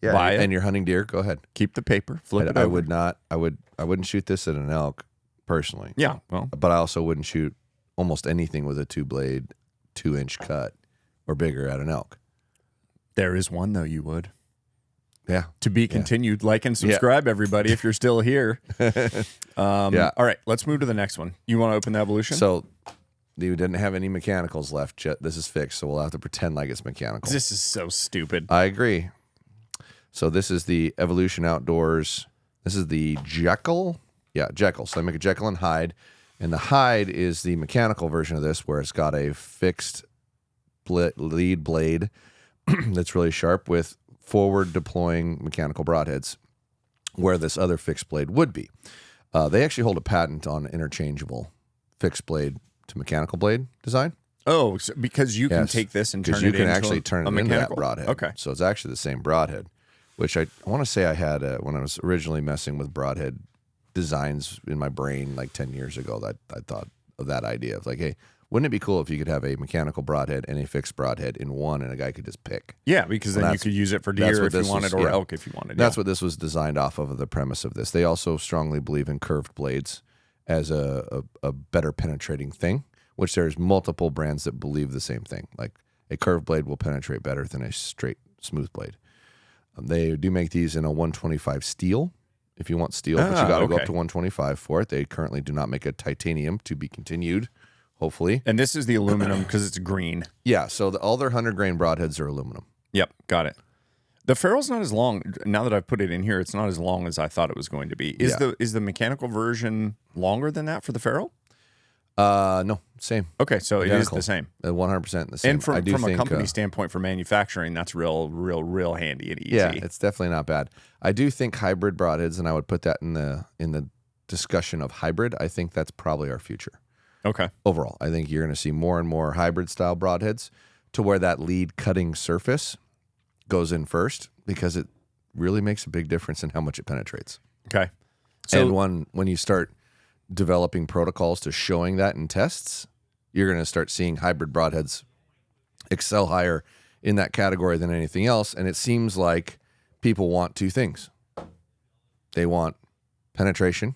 buy it. And you're hunting deer, go ahead. Keep the paper. Flip it over. I wouldn't shoot this at an elk personally. Yeah. Well, but I also wouldn't shoot almost anything with a 2-blade, 2-inch cut or bigger at an elk. There is one though you would. Yeah. To be continued. Like and subscribe, everybody, if you're still here. All right, let's move to the next one. You want to open the evolution? So you didn't have any mechanicals left yet. This is fixed, so we'll have to pretend like it's mechanical. This is so stupid. I agree. So this is the Evolution Outdoors. This is the Jekyll. Yeah, Jekyll. So I make a Jekyll and hide. And the hide is the mechanical version of this where it's got a fixed lead blade that's really sharp with forward deploying mechanical broadheads where this other fixed blade would be. They actually hold a patent on interchangeable fixed blade to mechanical blade design. Oh, so because you can take this and turn it into actually turn it into that broadhead. Okay. So it's actually the same broadhead. which I want to say I had when I was originally messing with Broadhead designs in my brain like 10 years ago. That I thought of that idea of like, hey, wouldn't it be cool if you could have a mechanical broadhead and a fixed broadhead in one, and a guy could just pick? Yeah, because then you could use it for deer if you wanted, or elk if you wanted. That's what this was designed off of the premise of this. They also strongly believe in curved blades as a better penetrating thing, which there's multiple brands that believe the same thing. Like a curved blade will penetrate better than a straight, smooth blade. They do make these in a 125 steel, if you want steel, but you got to go up to 125 for it. They currently do not make a titanium, to be continued. Hopefully. And this is the aluminum because it's green. Yeah, so all their 100 grain broadheads are aluminum. Yep, got it. The ferrule's not as long. Now that I've put it in here, it's not as long as I thought it was going to be. Is the mechanical version longer than that for the ferrule? No, same. Okay, so Mechanical. It is the same. 100% the same. And from a company standpoint for manufacturing, that's real handy and easy. Yeah, it's definitely not bad. I do think hybrid broadheads, and I would put that in the discussion of hybrid. I think that's probably our future. Okay. Overall, I think you're going to see more and more hybrid style broadheads to where that lead cutting surface goes in first, because it really makes a big difference in how much it penetrates. Okay. So and when you start developing protocols to showing that in tests, you're going to start seeing hybrid broadheads excel higher in that category than anything else. And it seems like people want two things. They want penetration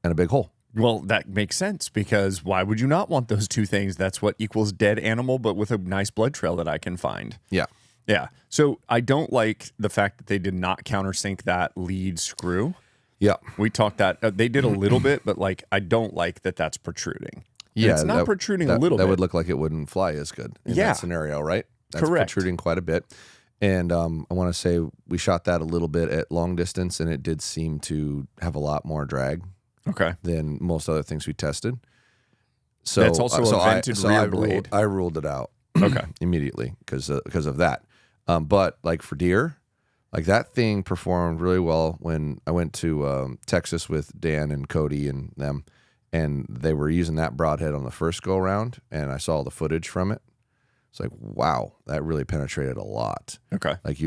and a big hole. Well, that makes sense, because why would you not want those two things? That's what equals dead animal, but with a nice blood trail that I can find. Yeah. Yeah. So I don't like the fact that they did not countersink that lead screw. Yeah. We talked that. They did a little bit, but like I don't like that that's protruding. And Yeah. it's not protruding a little bit. That bit. would look like it wouldn't fly as good in that scenario, right? That's correct. Protruding quite a bit. And I want to say we shot that a little bit at long distance, and it did seem to have a lot more drag. Okay. Than most other things we tested. So that's also a vented rear blade. I ruled it out. Okay. Immediately because of that. But like for deer, like that thing performed really well when I went to Texas with Dan and Cody and them, and they were using that broadhead on the first go around, and I saw the footage from it. It's like, wow, that really penetrated a lot. Okay. Like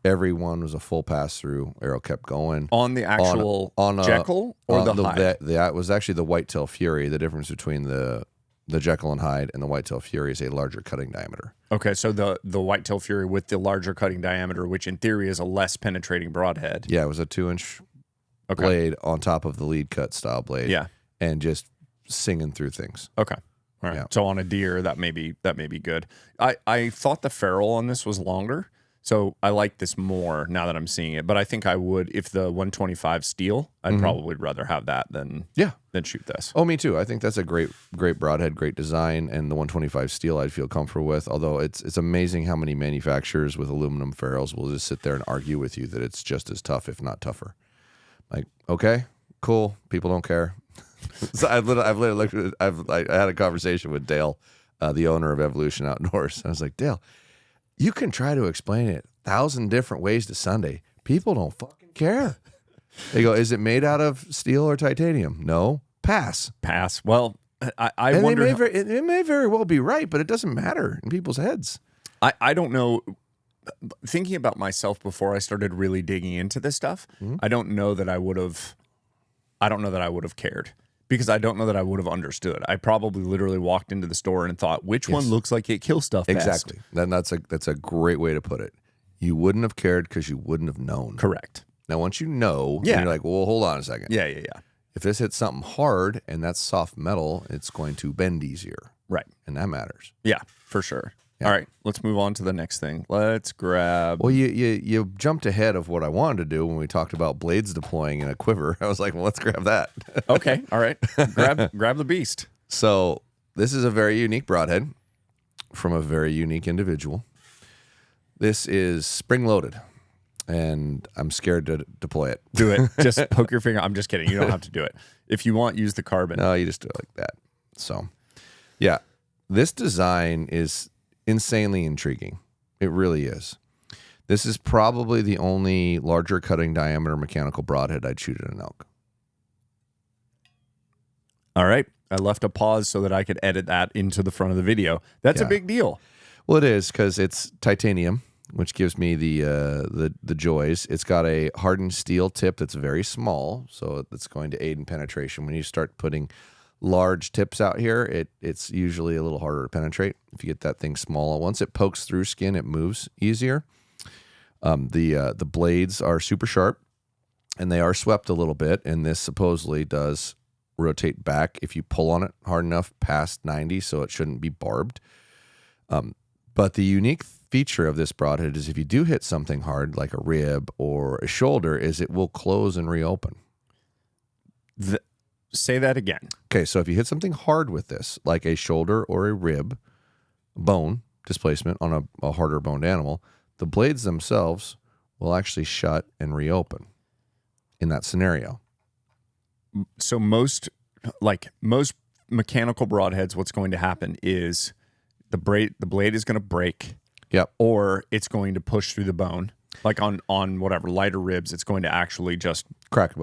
everyone was a full pass through. Arrow kept going on the actual Jekyll or the hide. That was actually the Whitetail Fury. The difference between the Jekyll and hide and the Whitetail Fury is a larger cutting diameter. Okay, so the Whitetail Fury with the larger cutting diameter, which in theory is a less penetrating broadhead. Yeah, it was a 2-inch blade on top of the lead cut style blade. Yeah, and just singing through things. Okay. All right. Yeah. So on a deer, that may be good. I thought the ferrule on this was longer. So I like this more now that I'm seeing it, but I think I would, if the 125 steel, I'd probably rather have that than shoot this. Oh, me too. I think that's a great broadhead, great design, and the 125 steel I'd feel comfortable with. Although it's amazing how many manufacturers with aluminum ferrules will just sit there and argue with you that it's just as tough, if not tougher. Like, okay, cool, people don't care. So I had a conversation with Dale, the owner of Evolution Outdoors. I was like, Dale, you can try to explain it 1,000 different ways to Sunday. People don't fucking care. They go, is it made out of steel or titanium? No. Pass. Well, I wonder. It may very well be right, but it doesn't matter in people's heads. I don't know. Thinking about myself before I started really digging into this stuff, I don't know that I would have cared. Because I don't know that I would have understood. I probably literally walked into the store and thought, which one looks like it kills stuff best? Exactly. Then that's a great way to put it. You wouldn't have cared because you wouldn't have known. Correct. Now, once you know, you're like, well, hold on a second. Yeah. If this hits something hard and that's soft metal, it's going to bend easier. Right. And that matters. Yeah, for sure. Yeah. All right, let's move on to the next thing. Let's grab... Well, you jumped ahead of what I wanted to do when we talked about blades deploying in a quiver. I was like, well, let's grab that. Okay, all right. Grab the beast. So this is a very unique broadhead from a very unique individual. This is spring-loaded, and I'm scared to deploy it. Do it. Just poke your finger. I'm just kidding. You don't have to do it. If you want, use the carbon. No, you just do it like that. So, yeah, this design is insanely intriguing. It really is. This is probably the only larger cutting diameter mechanical broadhead I'd shoot at an elk. All right. I left a pause so that I could edit that into the front of the video. That's a big deal. Well, it is because it's titanium. which gives me the joys. It's got a hardened steel tip that's very small, so it's going to aid in penetration. When you start putting large tips out here, it's usually a little harder to penetrate. If you get that thing small, once it pokes through skin, it moves easier. The blades are super sharp, and they are swept a little bit, and this supposedly does rotate back if you pull on it hard enough past 90, so it shouldn't be barbed. But the unique feature of this broadhead is if you do hit something hard, like a rib or a shoulder, is it will close and reopen. Say that again. Okay, so if you hit something hard with this, like a shoulder or a rib, bone displacement on a harder boned animal, the blades themselves will actually shut and reopen in that scenario. So most mechanical broadheads, what's going to happen is the blade is going to break. Yep. Or it's going to push through the bone. Like on whatever lighter ribs, it's going to actually just crack the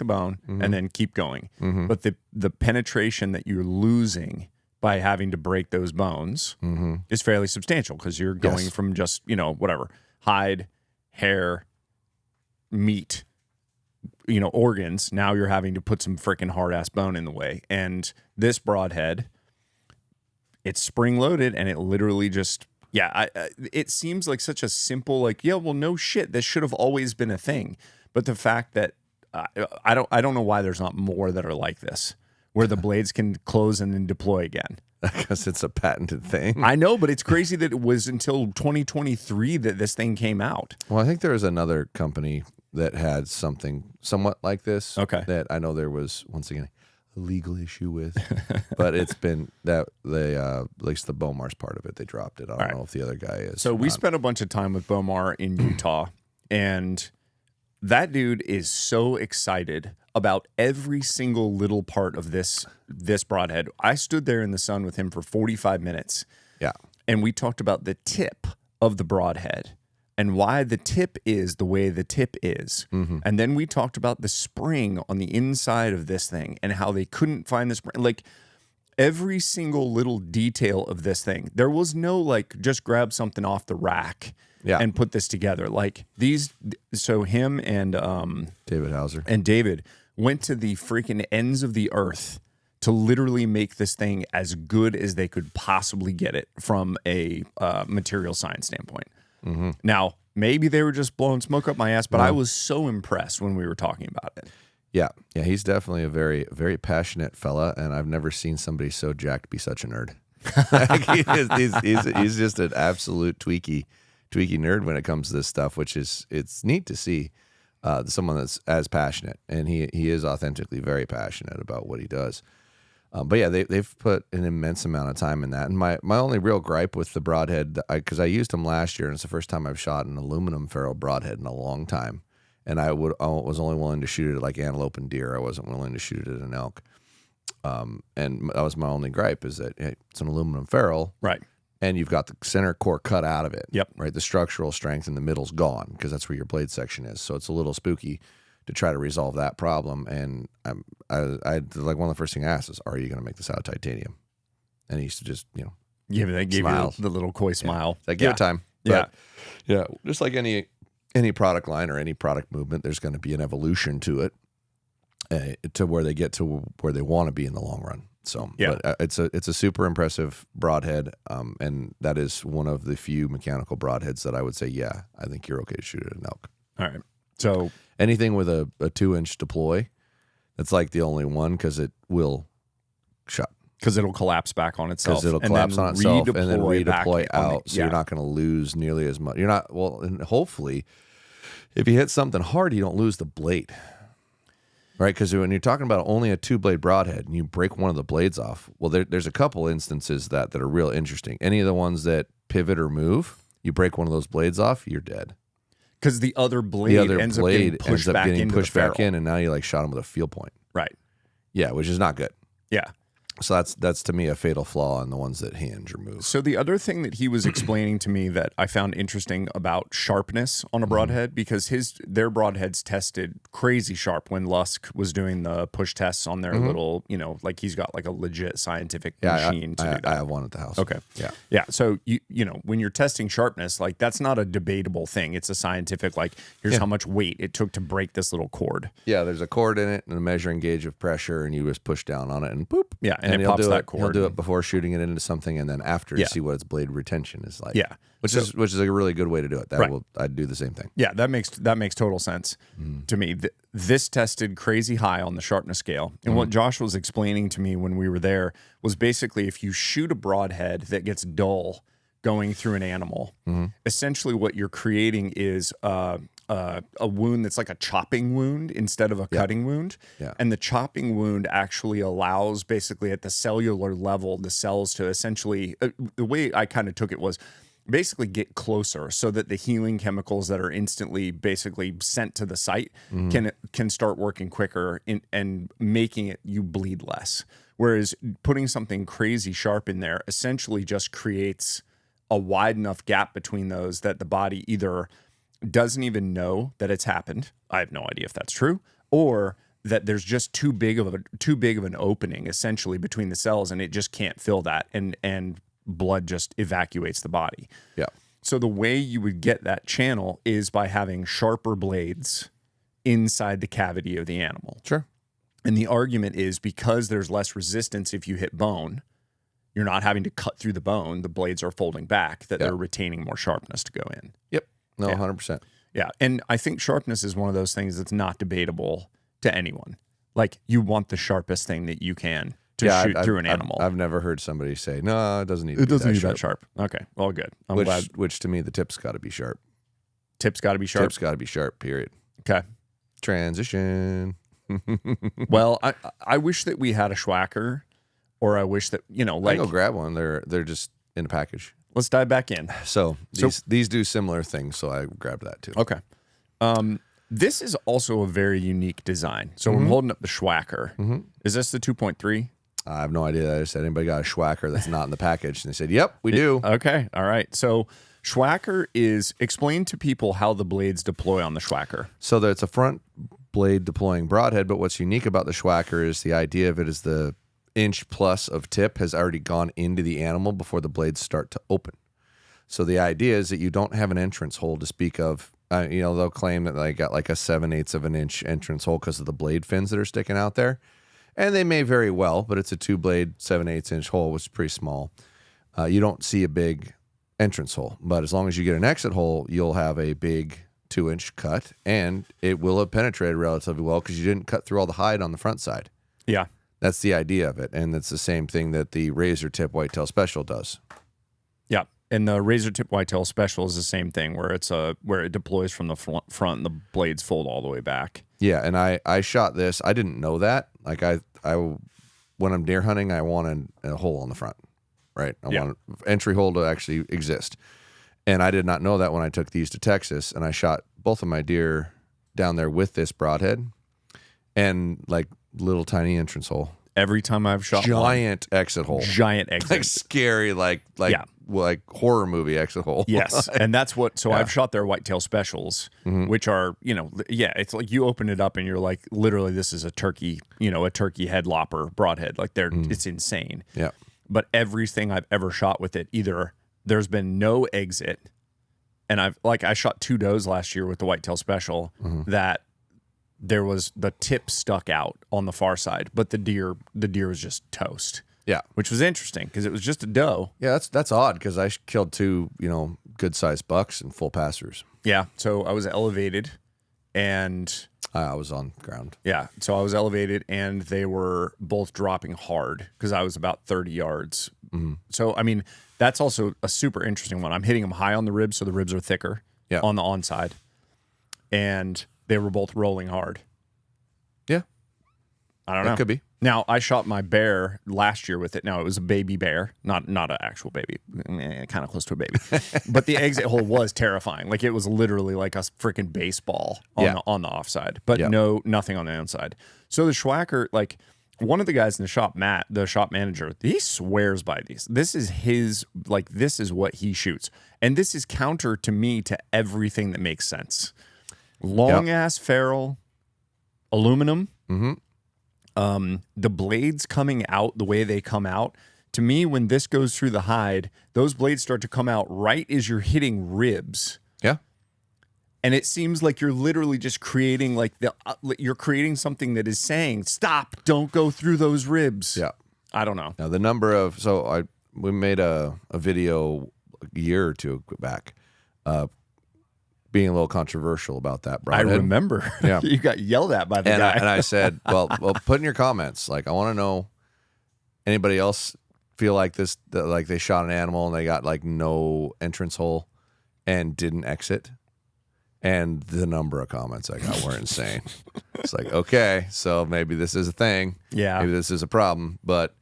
bone, mm-hmm. and then keep going. Mm-hmm. But the penetration that you're losing by having to break those bones mm-hmm. is fairly substantial, because you're going from just, whatever, hide, hair, meat, organs. Now you're having to put some freaking hard ass bone in the way. And this broadhead, it's spring loaded, and it literally just, it seems like such a simple, no shit, this should have always been a thing. But the fact that I don't know why there's not more that are like this, where the blades can close and then deploy again. Because it's a patented thing. I know, but it's crazy that it was until 2023 that this thing came out. Well, I think there was another company that had something somewhat like this. Okay. That I know there was, once again, a legal issue with. But it's been that they, at least the Bomar's part of it, they dropped it. I don't know if the other guy is. So we spent a bunch of time with Bomar in Utah, and that dude is so excited about every single little part of this broadhead. I stood there in the sun with him for 45 minutes. Yeah. And we talked about the tip of the broadhead and why the tip is the way the tip is. Mm-hmm. And then we talked about the spring on the inside of this thing and how they couldn't find the spring. Like, every single little detail of this thing. There was no, just grab something off the rack and put this together. So him and David Hauser and David went to the freaking ends of the earth to literally make this thing as good as they could possibly get it from a material science standpoint. Mm-hmm. Now, maybe they were just blowing smoke up my ass, but I was so impressed when we were talking about it. Yeah, he's definitely a very, very passionate fella, and I've never seen somebody so jacked be such a nerd. He's just an absolute tweaky nerd when it comes to this stuff, which it's neat to see someone that's as passionate, and he is authentically very passionate about what he does. But yeah, they've put an immense amount of time in that. And my only real gripe with the broadhead, because I used them last year, and it's the first time I've shot an aluminum ferrule broadhead in a long time. And I was only willing to shoot it at like antelope and deer. I wasn't willing to shoot it at an elk. And that was my only gripe, is that it's an aluminum ferrule. Right. And you've got the center core cut out of it. Yep. Right. The structural strength in the middle's gone, because that's where your blade section is. So it's a little spooky to try to resolve that problem. And I like, one of the first things I asked is, are you going to make this out of titanium? And he used to just, they gave you the little coy smile. Like, give it time. But, just like any product line or any product movement, there's going to be an evolution to it, to where they get to where they want to be in the long run. So, but it's a super impressive broadhead, and that is one of the few mechanical broadheads that I would say, I think you're okay to shoot at an elk. All right. So anything with a 2-inch deploy, that's like the only one, because it will shut. Because it'll collapse back on itself. Because it'll collapse on itself and then redeploy out. So you're not going to lose nearly as much. You're not, and hopefully, if you hit something hard, you don't lose the blade. Right? Because when you're talking about only a 2-blade broadhead and you break one of the blades off, well, there's a couple instances that are real interesting. Any of the ones that pivot or move, you break one of those blades off, you're dead. Because the other blade ends up getting pushed back in, and now you shot him with a field point. Right. Yeah, which is not good. Yeah. So that's to me a fatal flaw in the ones that hinge or move. So the other thing that he was explaining to me that I found interesting about sharpness on a broadhead, because their broadheads tested crazy sharp when Lusk was doing the push tests on their little, like he's got like a legit scientific machine to do that. I have one at the house. Okay. Yeah. So when you're testing sharpness, like that's not a debatable thing. It's a scientific, like here's how much weight it took to break this little cord. Yeah, there's a cord in it and a measuring gauge of pressure, and you just push down on it and boop. Yeah, and it pops that cord. He'll do it before shooting it into something, and then after to see what its blade retention is like. Yeah, which is a really good way to do it. I'd do the same thing. Yeah, that makes total sense to me. This tested crazy high on the sharpness scale, and what Josh was explaining to me when we were there was basically if you shoot a broadhead that gets dull going through an animal, essentially what you're creating is a wound that's like a chopping wound instead of a cutting wound. Yeah. And the chopping wound actually allows basically at the cellular level, the cells to essentially, the way I kind of took it was basically get closer so that the healing chemicals that are instantly basically sent to the site can start working quicker and making it you bleed less. Whereas putting something crazy sharp in there essentially just creates a wide enough gap between those that the body either doesn't even know that it's happened. I have no idea if that's true, or that there's just too big of an opening essentially between the cells, and it just can't fill that, and blood just evacuates the body. Yeah. So the way you would get that channel is by having sharper blades inside the cavity of the animal. Sure. And the argument is because there's less resistance if you hit bone, you're not having to cut through the bone. The blades are folding back, that they're retaining more sharpness to go in. Yep. No, 100%. Yeah. And I think sharpness is one of those things that's not debatable to anyone. Like, you want the sharpest thing that you can to shoot through an animal. I've never heard somebody say, no, it doesn't need to It be doesn't that need sharp. that sharp. Okay. Well, good. I'm glad. Which to me, the tip's got to be sharp. Tip's got to be sharp? Tip's got to be sharp, period. Okay. Transition. Well, I wish that we had a Schwacker, or I wish that, I can go grab one. They're just in a package. Let's dive back in. So these do similar things, so I grabbed that too. Okay. This is also a very unique design. So I'm holding up the Schwacker. Is this the 2.3? I have no idea. I just said, anybody got a Schwacker that's not in the package? And they said, yep, we do. Okay. All right. So Schwacker is, explain to people how the blades deploy on the Schwacker. So it's a front blade deploying broadhead, but what's unique about the Schwacker is the idea of it is the inch plus of tip has already gone into the animal before the blades start to open. So the idea is that you don't have an entrance hole to speak of. They'll claim that they got like a 7/8 of an inch entrance hole because of the blade fins that are sticking out there. And they may very well, but it's a 2-blade, 7/8 inch hole, which is pretty small. You don't see a big entrance hole, but as long as you get an exit hole, you'll have a big 2-inch cut, and it will have penetrated relatively well because you didn't cut through all the hide on the front side. Yeah. That's the idea of it, and it's the same thing that the razor tip whitetail special does. Yeah, and the razor tip whitetail special is the same thing, where it deploys from the front and the blades fold all the way back. Yeah, and I shot this. I didn't know that. Like I when I'm deer hunting, I want a hole on the front, right? I want an entry hole to actually exist, and I did not know that when I took these to Texas, and I shot both of my deer down there with this broadhead, and like little tiny entrance hole. Every time I've shot giant exit hole, giant exit, like scary, like horror movie exit hole. Yes, and that's what. So I've shot their whitetail specials, which are it's like you open it up and you're like, literally, this is a turkey head lopper broadhead. Like it's insane. Yeah. But everything I've ever shot with it, either there's been no exit, and I shot 2 does last year with the whitetail special that. There was the tip stuck out on the far side, but the deer was just toast. Yeah, which was interesting because it was just a doe. Yeah, that's odd because I killed 2 good sized bucks and full passers. Yeah, so I was elevated, and I was on ground. Yeah, so I was elevated, and they were both dropping hard because I was about 30 yards. So I mean, that's also a super interesting one. I'm hitting them high on the ribs, so the ribs are thicker on the onside, and they were both rolling hard. Yeah. I don't know. It could be. Now, I shot my bear last year with it. Now, it was a baby bear, not an actual baby, kind of close to a baby. But the exit hole was terrifying. Like, it was literally like a freaking baseball on the offside, but nothing on the inside. So the Schwacker, like, one of the guys in the shop, Matt, the shop manager, he swears by these. This is his, like, this is what he shoots. And this is counter to me to everything that makes sense. Long ass ferrule, aluminum, the blades coming out the way they come out. To me, when this goes through the hide, those blades start to come out right as you're hitting ribs. Yeah. And it seems like you're literally just creating like you're creating something that is saying, stop, don't go through those ribs. Yeah. I don't know. Now the number of, we made a video a year or two back, being a little controversial about that, Broadhead. I remember. Yeah. You got yelled at by the guy. And I said, well, put in your comments. Like, I want to know, anybody else feel like this, like they shot an animal and they got like no entrance hole and didn't exit? And the number of comments I got were insane. It's like, okay, so maybe this is a thing. Yeah. Maybe this is a problem. But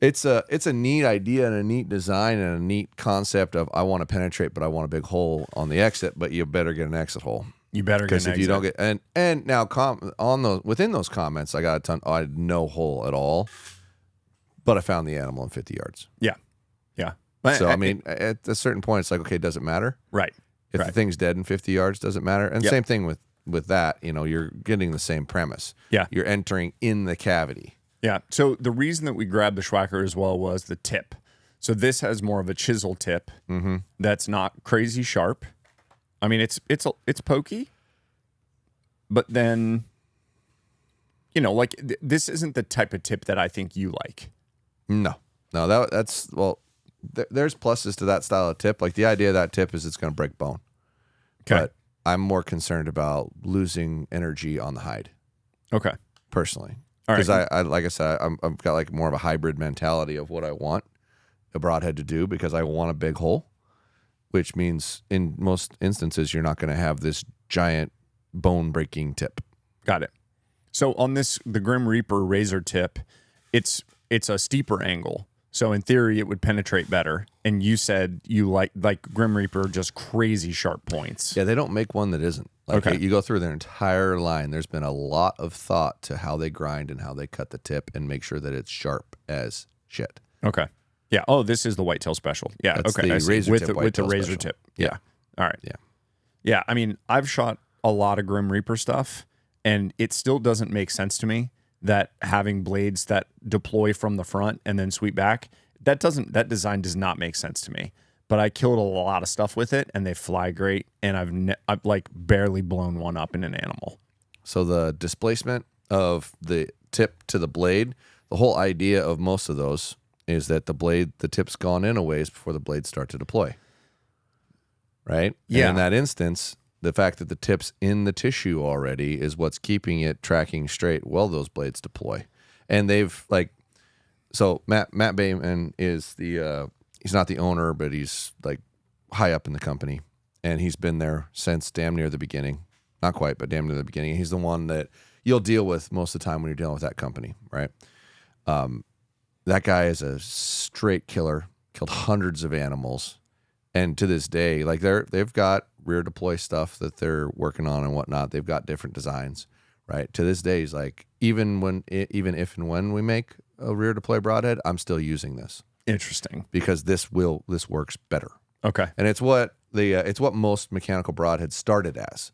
it's a neat idea and a neat design and a neat concept of, I want to penetrate, but I want a big hole on the exit, but you better get an exit hole. You better get an exit. Because if you don't get, and now within those comments, I got a ton, I had no hole at all, but I found the animal in 50 yards. Yeah. Yeah. So, I mean, at a certain point, it's like, okay, does it matter? Right. If the thing's dead in 50 yards, does it matter? And Yep. same thing with that, you're getting the same premise. Yeah. You're entering in the cavity. Yeah. So the reason that we grabbed the Schwacker as well was the tip. So this has more of a chisel tip that's not crazy sharp. I mean, it's pokey, but then, like this isn't the type of tip that I think you like. No, that's, well, there's pluses to that style of tip. Like the idea of that tip is it's going to break bone. Okay. But I'm more concerned about losing energy on the hide. Okay. Personally. All right. Because I like I said, I've got like more of a hybrid mentality of what I want a broadhead to do, because I want a big hole, which means in most instances you're not going to have this giant bone breaking tip. Got it. So on the Grim Reaper razor tip, it's a steeper angle. So in theory, it would penetrate better. And you said you like Grim Reaper, just crazy sharp points. Yeah, they don't make one that isn't. Like, Okay. you go through their entire line, there's been a lot of thought to how they grind and how they cut the tip and make sure that it's sharp as shit. Okay. Yeah. Oh, this is the Whitetail special. Yeah. That's okay. the I see. razor with tip the Whitetail razor special. tip. Yeah. Yeah. All right. Yeah. Yeah. I mean, I've shot a lot of Grim Reaper stuff, and it still doesn't make sense to me that having blades that deploy from the front and then sweep back, that design does not make sense to me. But I killed a lot of stuff with it, and they fly great, and I've like barely blown one up in an animal. So the displacement of the tip to the blade, the whole idea of most of those is that the tip's gone in a ways before the blades start to deploy. Right? Yeah. And in that instance, the fact that the tip's in the tissue already is what's keeping it tracking straight while those blades deploy. And they've so Matt Bayman is he's not the owner, but he's like high up in the company, and he's been there since damn near the beginning. Not quite, but damn near the beginning. He's the one that you'll deal with most of the time when you're dealing with that company, right? That guy is a straight killer, killed hundreds of animals. And to this day, like they've got rear deploy stuff that they're working on and whatnot. They've got different designs, right? To this day, he's like, even if and when we make a rear deploy broadhead, I'm still using this. Interesting. Because this works better. Okay. And it's what most mechanical broadheads started as,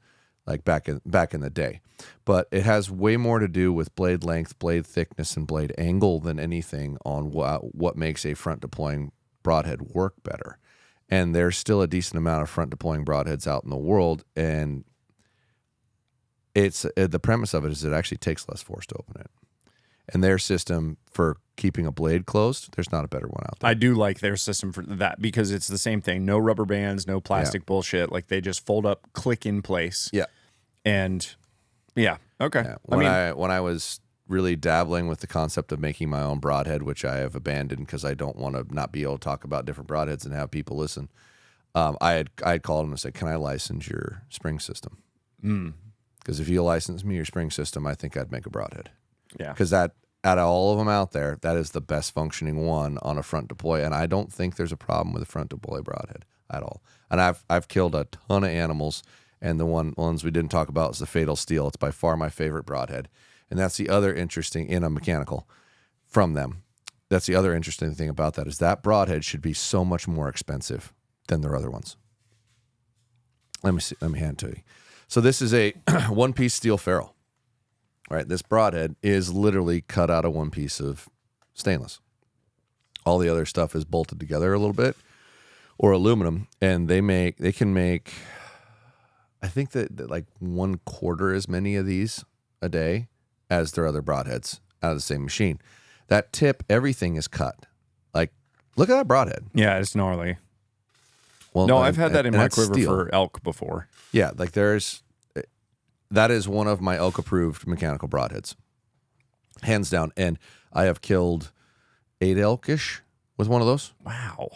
like back in the day. But it has way more to do with blade length, blade thickness, and blade angle than anything on what makes a front deploying broadhead work better. And there's still a decent amount of front deploying broadheads out in the world, and it's the premise of it is it actually takes less force to open it. And their system for keeping a blade closed, there's not a better one out there. I do like their system for that, because it's the same thing. No rubber bands, no plastic bullshit. Like they just fold up, click in place. Yeah. And yeah. Okay. Yeah. When I was really dabbling with the concept of making my own broadhead, which I have abandoned because I don't want to not be able to talk about different broadheads and have people listen. I had called him and said, "Can I license your spring system? Because if you license me your spring system, I think I'd make a broadhead." Yeah. Because that, out of all of them out there, that is the best functioning one on a front deploy, and I don't think there's a problem with a front deploy broadhead at all. And I've killed a ton of animals, and the ones we didn't talk about is the Fatal Steel. It's by far my favorite broadhead, And that's the other interesting, in a mechanical from them. That's the other interesting thing about that is that Broadhead should be so much more expensive than their other ones. Let me hand it to you. So this is a one-piece steel ferrule. All right, this Broadhead is literally cut out of one piece of stainless. All the other stuff is bolted together a little bit, or aluminum, and they can make, I think that like 1/4 as many of these a day as their other Broadheads out of the same machine. That tip, everything is cut. Like, look at that Broadhead. Yeah, it's gnarly. Well, no, I've had that in my quiver steel. for elk before. Yeah, like that is one of my elk-approved mechanical Broadheads, hands down. And I have killed 8 elk-ish with one of those. Wow.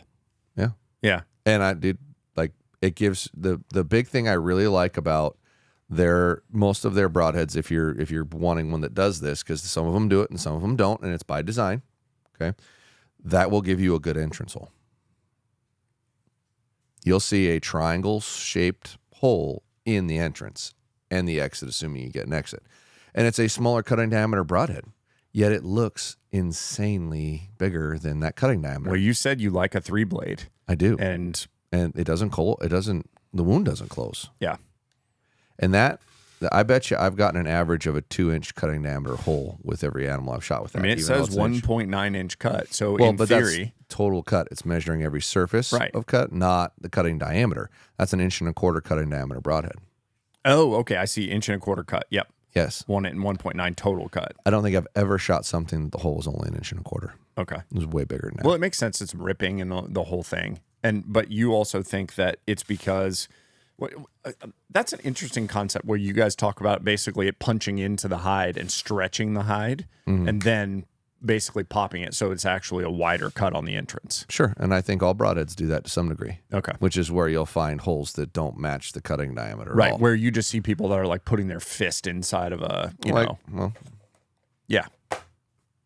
Yeah. Yeah. And I did, like, it gives the big thing I really like about most of their Broadheads, if you're wanting one that does this, because some of them do it and some of them don't, and it's by design, okay, that will give you a good entrance hole. You'll see a triangle-shaped hole in the entrance and the exit, assuming you get an exit. And it's a smaller cutting diameter Broadhead, yet it looks insanely bigger than that cutting diameter. Well, you said you like a 3-blade. I do. And it doesn't the wound doesn't close. Yeah. And that, I bet you I've gotten an average of a 2-inch cutting diameter hole with every animal I've shot with that. I mean, it says 1.9-inch cut. So well, in but theory, that's total cut. It's measuring every surface right. of cut, not the cutting diameter. That's an 1.25 cutting diameter Broadhead. Oh, okay. I see 1.25 cut. Yep. Yes. 1.9 total cut. I don't think I've ever shot something that the hole was only 1.25. Okay. It was way bigger than that. Well, it makes sense. It's ripping and the whole thing. But you also think that it's because that's an interesting concept where you guys talk about basically it punching into the hide and stretching the hide and then basically popping it so it's actually a wider cut on the entrance. Sure. And I think all Broadheads do that to some degree. Okay. Which is where you'll find holes that don't match the cutting diameter Right. at all. Where you just see people that are like putting their fist inside of a, you know. Well, yeah.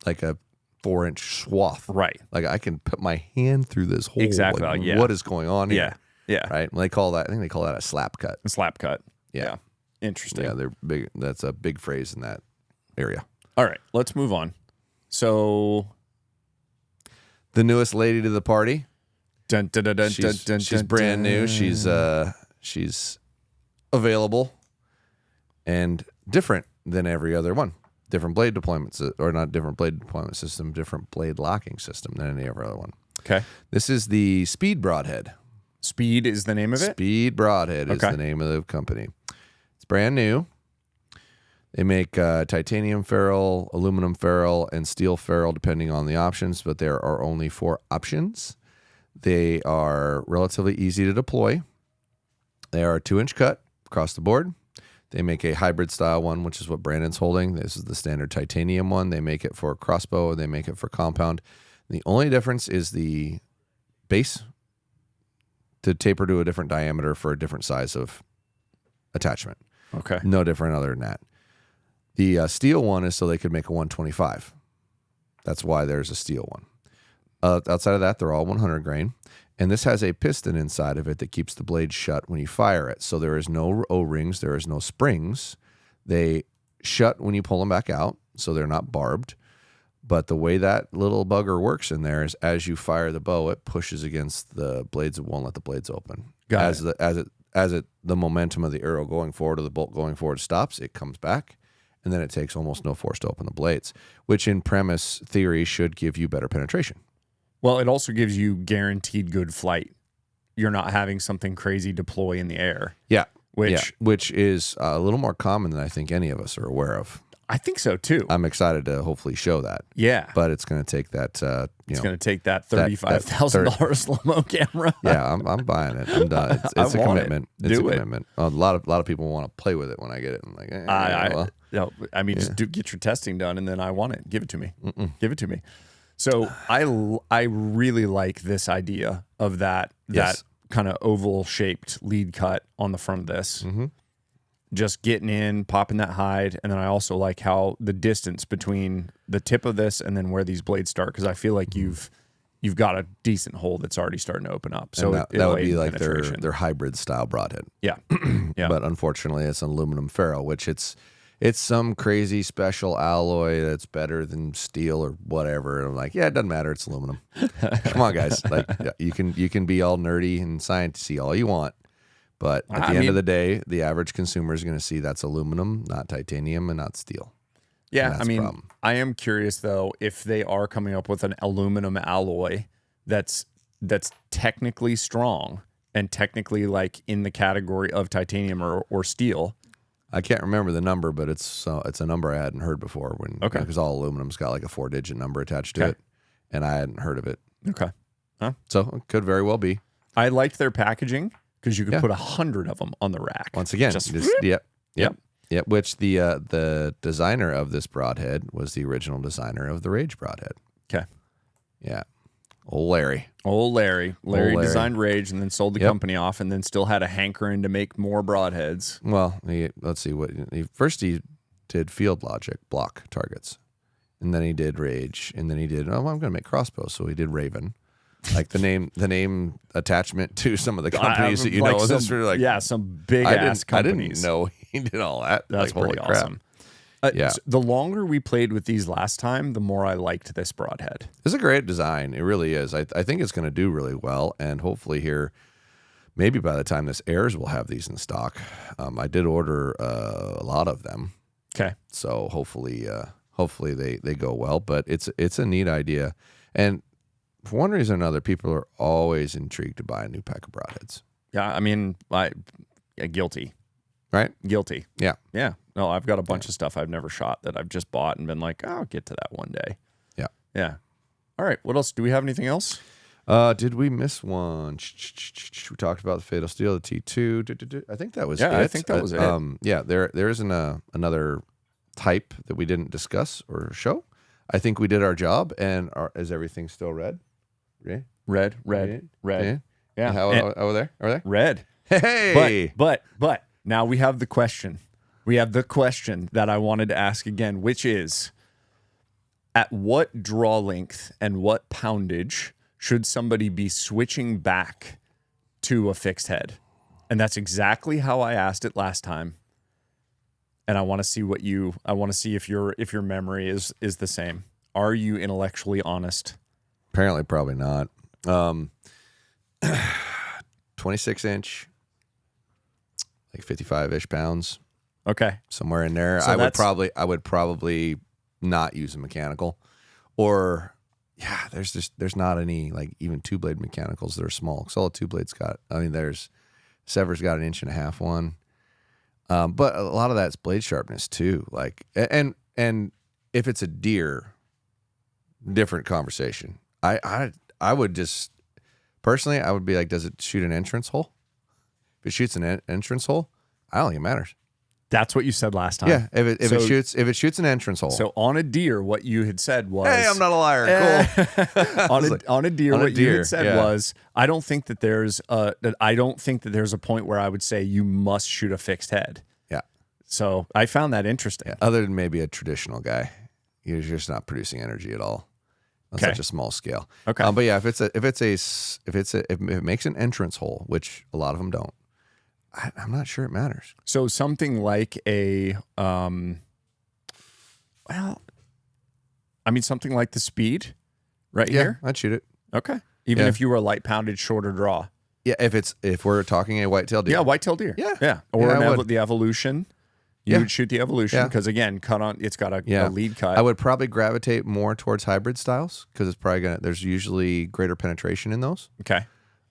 like a 4-inch swath. Right. Like I can put my hand through this hole. Exactly. Like, yeah. what is going on here? Yeah. Yeah. Right. Well, I think they call that a slap cut. A slap cut. Yeah. Interesting. Yeah, they're big. That's a big phrase in that area. All right. Let's move on. So the newest lady to the party. Dun, dun, dun, dun, She's dun, dun, brand new. dun. She's available and different than every other one. Different blade deployments, or not different blade deployment system, different blade locking system than any other one. Okay. This is the Speed Broadhead. Speed is the name of it? Speed Broadhead is the name of the company. It's brand new. They make titanium ferrule, aluminum ferrule, and steel ferrule, depending on the options, but there are only 4 options. They are relatively easy to deploy. They are a 2-inch cut across the board. They make a hybrid style one, which is what Brandon's holding. This is the standard titanium one. They make it for crossbow. They make it for compound. The only difference is the base to taper to a different diameter for a different size of attachment. Okay. No different other than that. The steel one is so they could make a 125. That's why there's a steel one. Outside of that, they're all 100 grain. And this has a piston inside of it that keeps the blade shut when you fire it. So there is no O-rings. There is no springs. They shut when you pull them back out, so they're not barbed. But the way that little bugger works in there is as you fire the bow, it pushes against the blades. It won't let the blades open. The momentum of the arrow going forward or the bolt going forward stops, it comes back, and then it takes almost no force to open the blades, which in premise theory should give you better penetration. Well, it also gives you guaranteed good flight. You're not having something crazy deploy in the air. Yeah. Which is a little more common than I think any of us are aware of. I think so too. I'm excited to hopefully show that. Yeah. But it's going to take that, it's going to take that $35,000 slow-mo camera. Yeah, I'm buying it. I'm done. It's a commitment. It's a commitment. A lot of people want to play with it when I get it. I'm like, just get your testing done, and then I want it. Give it to me. Give it to me. So I really like this idea of that kind of oval shaped lead cut on the front of this. Mm-hmm. Just getting in, popping that hide, and then I also like how the distance between the tip of this and then where these blades start, because I feel like you've got a decent hole that's already starting to open up. So that would be like their hybrid style broadhead. Yeah. Yeah. But unfortunately, it's an aluminum ferrule, which it's it's some crazy special alloy that's better than steel or whatever. And I'm like, yeah, it doesn't matter. It's aluminum. Come on, guys. Like, you can be all nerdy and sciencey all you want, but at the end of the day, the average consumer is going to see that's aluminum, not titanium, and not steel. Yeah, I mean, I am curious though if they are coming up with an aluminum alloy that's technically strong and technically like in the category of titanium or steel. I can't remember the number, but it's a number I hadn't heard before. Because all aluminum's got like a 4-digit number attached to it, and I hadn't heard of it. Okay, so it could very well be. I liked their packaging because you could put 100 of them on the rack. Once again, yep. Which the designer of this broadhead was the original designer of the Rage broadhead. Okay, yeah. Old Larry. Larry designed Rage and then sold the company off, and then still had a hankering to make more broadheads. Well, let's see first he did Field Logic block targets, and then he did Rage, and then he did I'm going to make crossbows, so he did Raven. Like the name attachment to some of the companies that you know. Some big ass companies. I didn't know he did all that. That's like, pretty awesome. So the longer we played with these last time, the more I liked this broadhead. It's a great design. It really is. I think it's going to do really well, and hopefully here, maybe by the time this airs, we'll have these in stock. I did order a lot of them. Okay. So hopefully they go well. But it's a neat idea, and for one reason or another, people are always intrigued to buy a new pack of broadheads. Yeah, I mean, guilty. Right? Guilty. Yeah. Yeah. No, I've got a bunch of stuff I've never shot that I've just bought and been like, I'll get to that one day. Yeah. Yeah. All right. What else? Do we have anything else? Did we miss one? We talked about the Fatal Steel, the T2. I think that was it. I think that was it. Yeah, there isn't another type that we didn't discuss or show. I think we did our job, and is everything still red? Yeah. Red. Yeah. How over there? Red. Hey! But now we have the question. We have the question that I wanted to ask again, which is, at what draw length and what poundage should somebody be switching back to a fixed head? And that's exactly how I asked it last time. And I want to see if your memory is the same. Are you intellectually honest? Apparently, probably not. 26-inch, like 55-ish pounds. Okay, somewhere in there. So I would probably not use a mechanical, or there's not any like even 2-blade mechanicals that are small. So all the 2-blades there's Sever's got 1.5 inch one, but a lot of that's blade sharpness too. Like and if it's a deer, different conversation. I would just personally I would be like, does it shoot an entrance hole? If it shoots an entrance hole, I don't think it matters. That's what you said last time. Yeah, if it shoots an entrance hole. So on a deer, what you had said was, "Hey, I'm not a liar." Cool. on a deer, you had said was, I don't think that there's a point where I would say you must shoot a fixed head. Yeah. So I found that interesting. Yeah. Other than maybe a traditional guy, you're just not producing energy at all on such a small scale. Okay. But yeah, if it makes an entrance hole, which a lot of them don't, I'm not sure it matters. So something like something like the speed here? I'd shoot it. Okay. Even if you were a light pounded, shorter draw. Yeah, if we're talking a whitetail deer. Yeah, whitetail deer. Yeah. Or the evolution. You would shoot the evolution because again, it's got a lead cut. I would probably gravitate more towards hybrid styles because it's probably there's usually greater penetration in those. Okay.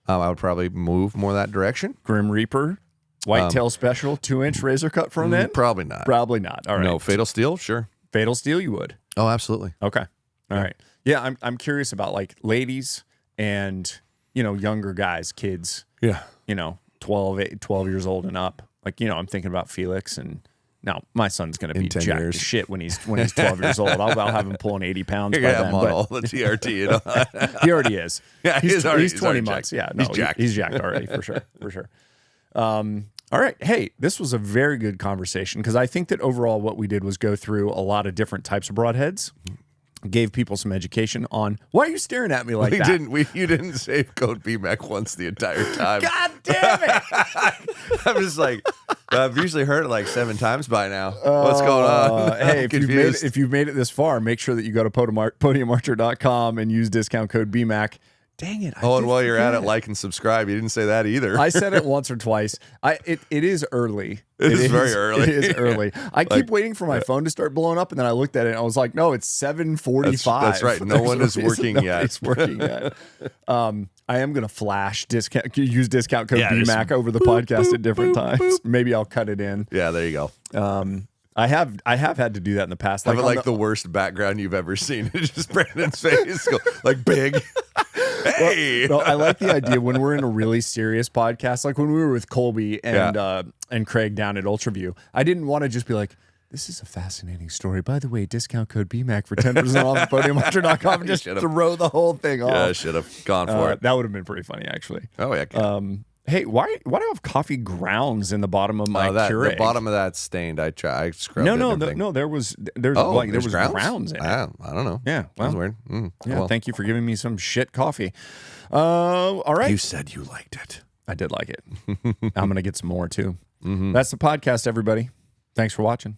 I would probably move more that direction. Grim Reaper. Whitetail special, 2-inch razor cut from that? Probably not. Probably not. All right. No, Fatal Steel, sure. Fatal Steel, you would. Oh, absolutely. Okay. All right. Yeah, I'm curious about like ladies and younger guys, kids. Yeah. 12 years old and up. Like I'm thinking about Felix, and now my son's gonna be jacked as shit when he's 12 years old. I'll have him pulling 80 pounds. You're gonna have him on all the TRT. He already is. Yeah, he's 20 months. Yeah, no, he's jacked already for sure. All right. Hey, this was a very good conversation because I think that overall what we did was go through a lot of different types of broadheads, gave people some education on. Why are you staring at me like that? You didn't say code BMAC once the entire time. God damn it! I'm just like, I've usually heard it like 7 times by now. What's going on? Hey, if you've made it this far, make sure that you go to podiumarcher.com and use discount code BMAC. Dang it. And while you're at it, like and subscribe. You didn't say that either. I said it once or twice. It is early. It is very early. It is early. I keep waiing for my phone to start blowing up, and then I looked at it and I was like, no, it's 7:45. That's right. No one is working yet. It's working yet. I am going to use discount code BMAC over the podcast at different times. Maybe I'll cut it in. Yeah, there you go. I have had to do that in the past. Have it like the worst background you've ever seen. It's just Brandon's face, like big. Hey, well, I like the idea when we're in a really serious podcast, like when we were with Colby and Craig down at Ultraview. I didn't want to just be like, this is a fascinating story. By the way, discount code BMAC for 10% off at podiumarcher.com and just throw the whole thing off. Yeah, I should have gone for it. That would have been pretty funny, actually. Oh, yeah. Hey, why do I have coffee grounds in the bottom of my Keurig? The bottom of that's stained. I scrubbed it. No. There was grounds in it. I don't know. Yeah, well, that's weird. Yeah, well. Thank you for giving me some shit coffee. All right, you said you liked it. I did like it. I'm gonna get some more too. That's the podcast, everybody. Thanks for watching.